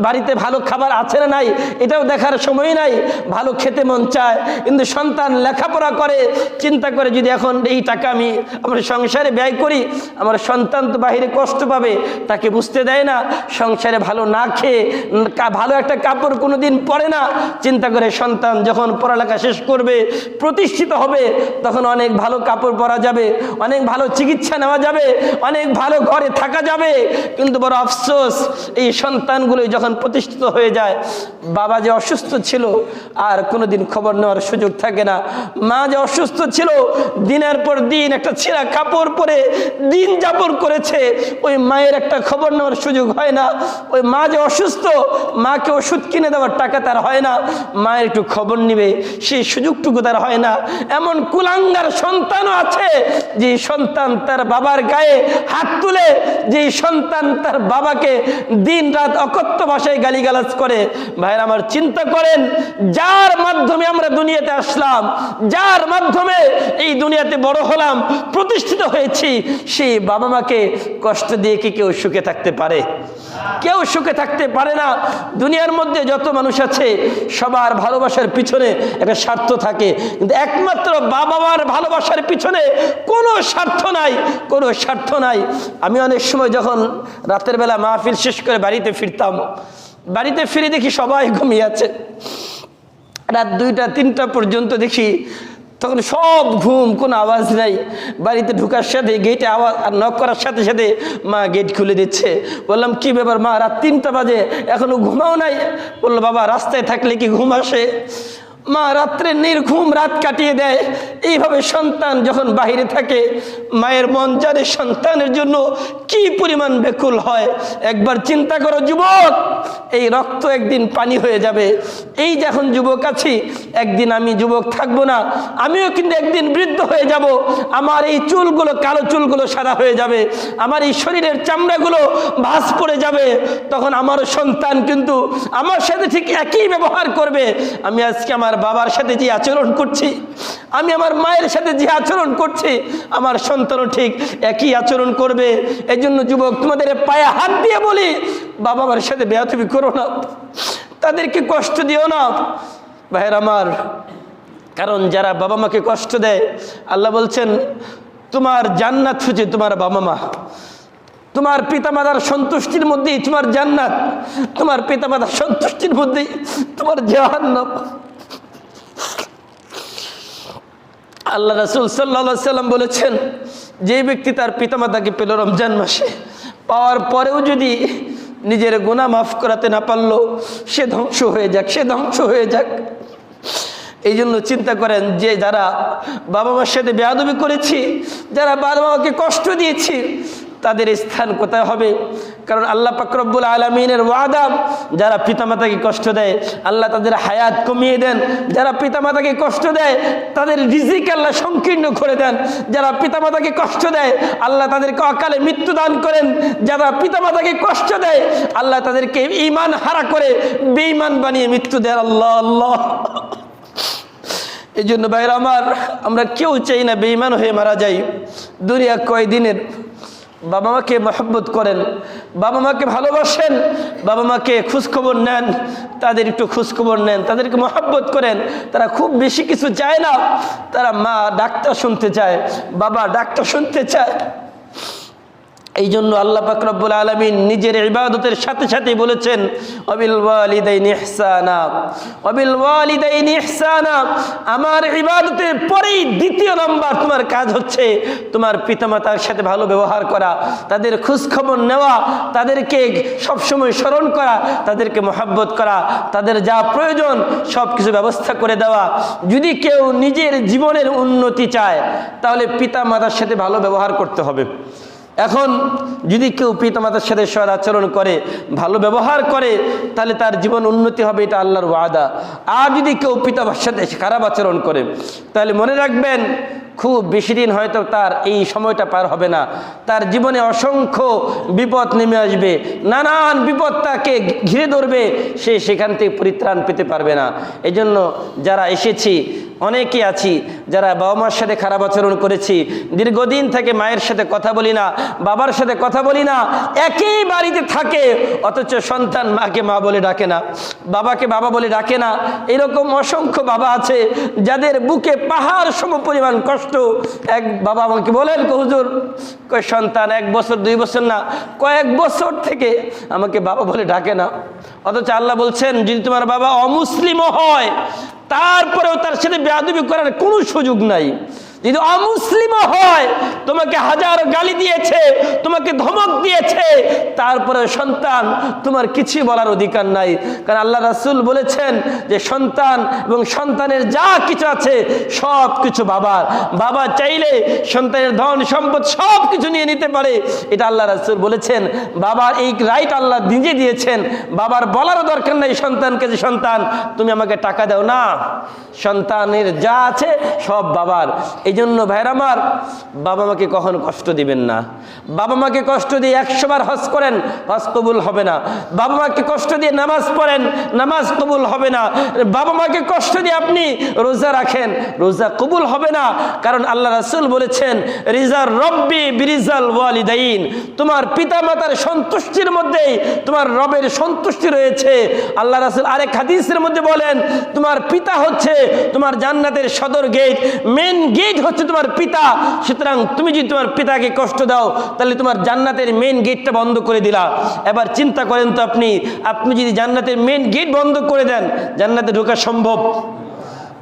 বাড়িতে ভালো খাবার আছে না নাই এটাও দেখার সময় নাই। ভালো খেতে মন চায়, কিন্তু সন্তান লেখাপড়া করে, চিন্তা করে যদি এখন এই টাকা আমি আমার সংসারে ব্যয় করি, আমার সন্তান তো বাহিরে কষ্ট পাবে, তাকে বুঝতে দেয় না। সংসারে ভালো না খেয়ে ভালো একটা কাপড় কোনোদিন পরে না। চিন্তা করে সন্তান যখন পড়ালেখা শেষ করবে, প্রতিষ্ঠিত হবে, তখন অনেক ভালো কাপড় পরা যাবে, অনেক ভালো চিকিৎসা নেওয়া যাবে, অনেক ভালো ঘরে থাকা যাবে। কিন্তু বড় আফসোস, এই সন্তানগুলোই যখন প্রতিষ্ঠিত হয়ে যায়, বাবা যে অসুস্থ ছিল আর কোনোদিন খবর নেওয়ার সুযোগ থাকে না। মা যে অসুস্থ ছিল, দিনের পর দিন একটা ছেঁড়া কাপড় পরে দিন যাপন করেছে, ওই মায়ের একটা খবর নেওয়ার সুযোগ হয় না। ওই মা যে অসুস্থ, মাকে ওষুধ কিনে দেওয়ার টাকা তার হয় না, মায়ের একটু খবর নিবে সেই সুযোগটুকু তার হয় না। এমন কুলাঙ্গার সন্তানও আছে যে সন্তান তার বাবার গায়ে হাত তুলে, যে সন্তান তার বাবাকে দিন রাত অকথ্য ভাষায় গালিগালাজ করে। ভাইরা আমার, চিন্তা করেন, যার মাধ্যমে আমরা দুনিয়াতে আসলাম, যার মাধ্যমে এই দুনিয়াতে বড় হলাম, প্রতিষ্ঠিত হয়েছি, সেই বাবা মাকে কষ্ট দিয়ে কি কেউ সুখে থাকতে পারে? কেউ সুখে থাকতে পারে না। দুনিয়ার মধ্যে যত মানুষ আছে সবার ভালোবাসার পিছনে একটা স্বার্থ থাকে, কিন্তু একমাত্র বাবা মার ভালোবাসার পিছনে কোনো স্বার্থ নাই, কোনো স্বার্থ নাই। আমি অনেক সময় যখন রাতের বেলা মাহফিল শেষ করে বাড়িতে ফিরতাম, বাড়িতে ফিরে দেখি সবাই ঘুমিয়ে আছে। রাত 2টা 3টা পর্যন্ত দেখি, তখন সব ঘুম, কোনো আওয়াজ নাই। বাড়িতে ঢোকার সাথে গেটে আওয়াজ আর নক করার সাথে সাথে মা গেট খুলে দিচ্ছে। বললাম কি ব্যাপার মা, রাত 3টা বাজে এখনো ঘুমাও নাই? বললো বাবা রাস্তায় থাকলে কি ঘুম আসে? মা রাত্রে নির্ঘুম রাত কাটিয়ে দেয়। এইভাবে সন্তান যখন বাহিরে থাকে, মায়ের মন জানে সন্তানের জন্য কি পরিমাণ ব্যাকুল হয়। একবার চিন্তা করো যুবক, এই রক্ত একদিন পানি হয়ে যাবে। এই যে এখন যুবক আছি, একদিন আমি যুবক থাকবো না, আমিও কিন্তু একদিন বৃদ্ধ হয়ে যাব। আমার এই চুলগুলো, কালো চুলগুলো সাদা হয়ে যাবে, আমার এই শরীরের চামড়াগুলো ভাঁজ পড়ে যাবে। তখন আমার সন্তান কিন্তু আমার সাথে ঠিক একই ব্যবহার করবে। আমি আজকে আমার বাবার সাথে যে আচরণ করছি, আমি আমার মায়ের সাথে যে আচরণ করছি, আমার সন্তানও ঠিক একই আচরণ করবে। এই জন্য যুবক, তোমাদের পায়ে হাত দিয়ে বলি, বাবা মার সাথে বেয়াদবি করো না, তাদেরকে কষ্ট দিও না। ভাইয়ের আমার, কারণ যারা বাবা মাকে কষ্ট দেয়, আল্লাহ বলছেন তোমার জান্নাত হচ্ছে তোমার বাবা মা। তোমার পিতামাতার সন্তুষ্টির মধ্যেই তোমার জান্নাত, তোমার পিতামাতার সন্তুষ্টির মধ্যেই তোমার জাহান্নাম। আল্লাহ রাসূল সাল্লাল্লাহু আলাইহি সাল্লাম বলেছেন, যে ব্যক্তি তার পিতামাতাকে পেল রমজান মাসে, পাওয়ার পরেও যদি নিজের গুনাহ মাফ করাতে না পারলো, সে ধ্বংস হয়ে যাক, সে ধ্বংস হয়ে যাক। এই জন্য চিন্তা করেন, যে যারা বাবা মার সাথে বেয়াদবি করেছি, যারা বাবা মাকে কষ্ট দিয়েছি, তাদের স্থান কোথায় হবে? কারণ আল্লাহ পাক রব্বুল আলামিনের ওয়াদা, যারা পিতামাতাকে কষ্ট দেয় আল্লাহ তাদের হায়াত কমিয়ে দেন, যারা পিতামাতাকে কষ্ট দেয় তাদের রিজিক আল্লাহ সংকীর্ণ করে দেন, যারা পিতামাতাকে কষ্ট দেয় আল্লাহ তাদেরকে অকালে মৃত্যু দান করেন, যারা পিতামাতাকে কষ্ট দেয় আল্লাহ তাদেরকে ঈমান হারা করে বেঈমান বানিয়ে মৃত্যু দেন। আল্লাহ আল্লাহ। এই জন্য ভাইরা আমার, আমরা কেউ চাই না বেঈমান হয়ে মারা যাই। দুনিয়া কয়দিনের, বাবা মাকে মহব্বত করেন, বাবা মাকে ভালোবাসেন, বাবা মাকে খোঁজখবর নেন, তাদের একটু খোঁজখবর নেন, তাদেরকে মহব্বত করেন। তারা খুব বেশি কিছু চায় না, তারা মা ডাক্তার শুনতে চায়, বাবা ডাক্তার শুনতে চায়। এই জন্য আল্লাহ পাক রব্বুল আলামিন নিজের ইবাদতের সাথে সাথে বলেছেন ওয়াবিল ওয়ালিদাইনি ইহসানা, ওয়াবিল ওয়ালিদাইনি ইহসানা। আমার ইবাদতের পরেই দ্বিতীয় নাম্বার তোমার কাজ হচ্ছে তোমার পিতামাতার সাথে ভালো ব্যবহার করা, তাদের খোঁজ খবর নেওয়া, তাদেরকে সবসময় স্মরণ করা, তাদেরকে মহব্বত করা, তাদের যা প্রয়োজন সব কিছু ব্যবস্থা করে দেওয়া। যদি কেউ নিজের জীবনের উন্নতি চায় তাহলে পিতামাতার সাথে ভালো ব্যবহার করতে হবে। এখন যদি কেউ পিতামাতার সাথে সৎ আচরণ করে, ভালো ব্যবহার করে, তাহলে তার জীবন উন্নতি হবে, এটা আল্লাহর ওয়াদা। আর যদি কেউ পিতামাতার সাথে খারাপ আচরণ করে তাহলে মনে রাখবেন খুব বেশি দিন হয়তো তার এই সময়টা পার হবে না, তার জীবনে অসংখ্য বিপদ নেমে আসবে, নানান বিপদ তাকে ঘিরে ধরবে, সে সেখান থেকে পরিত্রাণ পেতে পারবে না। এজন্য যারা এসেছি অনেকে আছি যারা বাবা মার সাথে খারাপ আচরণ করেছি, দীর্ঘদিন থেকে মায়ের সাথে কথা বলি না, বাবার সাথে কথা বলি না, একই বাড়িতে থাকে অথচ সন্তান মাকে মা বলে ডাকে না, বাবাকে বাবা বলে ডাকে না। এরকম অসংখ্য বাবা আছে যাদের বুকে পাহাড় সম পরিমাণ কষ্ট। এক বাবা আমাকে বলেন, হুজুর কয় সন্তান 1 বছর 2 বছর না, কয়েক বছর থেকে আমাকে বাবা বলে ডাকে না। অথচ আল্লাহ বলছেন যদি তোমার বাবা অমুসলিমও হয় তারপরেও তার সাথে বেয়াদবি করার কোনো সুযোগ নাই। যদি অমুসলিমও হয়, তোমাকে হাজারো গালি দিয়েছে, তোমাকে ধমক দিয়েছে, তারপরে সন্তান তোমার কিছু বলার অধিকার নাই। কারণ আল্লাহ রাসূল বলেছেন যে সন্তান এবং সন্তানের যা কিছু আছে সব কিছু বাবার। বাবা চাইলে সন্তানের ধন সম্পদ সব কিছু নিয়ে নিতে পারে, এটা আল্লাহ রাসূল বলেছেন। বাবার এই রাইট আল্লাহ নিজে দিয়েছেন, বাবার বলারও দরকার নাই সন্তানকে যে সন্তান তুমি আমাকে টাকা দাও না, সন্তানের যা আছে সব বাবার। এই জন্য ভাইরা আমার, বাবা মাকে কখনো কষ্ট দিবেন না। বাবা মাকে কষ্ট দিয়ে 100 বার হজ করেন, হজ কবুল হবে না। বাবা মাকে কষ্ট দিয়ে নামাজ পড়েন, নামাজ কবুল হবে না। বাবা মাকে কষ্ট দিয়ে আপনি রোজা রাখেন, রোজা কবুল হবে না। কারণ আল্লাহ রাসূল বলেছেন রিজার রব্বি বিরিজাল ওয়ালিদাইন, তোমার পিতা মাতার সন্তুষ্টির মধ্যেই তোমার রবের সন্তুষ্টি রয়েছে। আল্লাহ রাসূল আরেক হাদিসের মধ্যে বলেন তোমার পিতা হচ্ছে তোমার জান্নাতের সদর গেট, মেন গেট হচ্ছে তোমার পিতা। সুতরাং তুমি যদি তোমার পিতাকে কষ্ট দাও তাহলে তোমার জান্নাতের মেন গেটটা বন্ধ করে দিলা। এবার চিন্তা করেন তো আপনি যদি জান্নাতের মেন গেট বন্ধ করে দেন, জান্নাতে ঢোকা সম্ভব?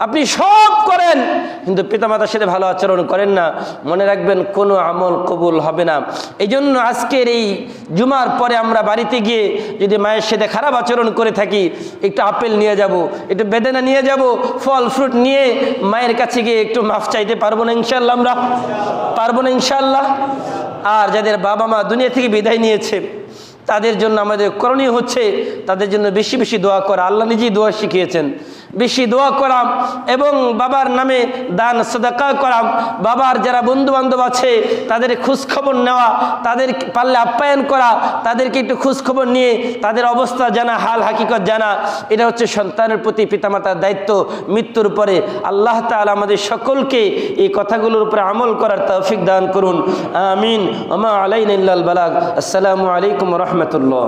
আপনি সব করেন কিন্তু পিতামাতার সাথে ভালো আচরণ করেন না, মনে রাখবেন কোনো আমল কবুল হবে না। এই জন্য আজকের এই জুমার পরে আমরা বাড়িতে গিয়ে যদি মায়ের সাথে খারাপ আচরণ করে থাকি, একটু আপেল নিয়ে যাব, একটু বেদানা নিয়ে যাব, ফল ফ্রুট নিয়ে মায়ের কাছে গিয়ে একটু মাফ চাইতে পারবো না ইনশাল্লাহ? আমরা পারবো না ইনশাল্লাহ? আর যাদের বাবা মা দুনিয়া থেকে বিদায় নিয়েছে তাদের জন্য আমাদের করণীয় হচ্ছে তাদের জন্য বেশি বেশি দোয়া করা। আল্লাহ নিজেই দোয়া শিখিয়েছেন, বেশি দোয়া করা এবং বাবার নামে দান সাদাকা করা। বাবার যারা বন্ধু বান্ধব আছে তাদের খোঁজ খবর নেওয়া, তাদের পারলে আপ্যায়ন করা, তাদেরকে একটু খোঁজ খবর নিয়ে তাদের অবস্থা জানা, হাল হাকিকত জানা, এটা হচ্ছে সন্তানের প্রতি পিতামাতার দায়িত্ব। মৃত্যুর পরে আল্লাহ তাআলা আমাদের সকলকে এই কথাগুলোর উপরে আমল করার তৌফিক দান করুন, আমিন। ওয়া মা আলাইনা ইল্লাল বালাগ। আসসালামু আলাইকুম ওয়া রাহমাতুল্লাহ।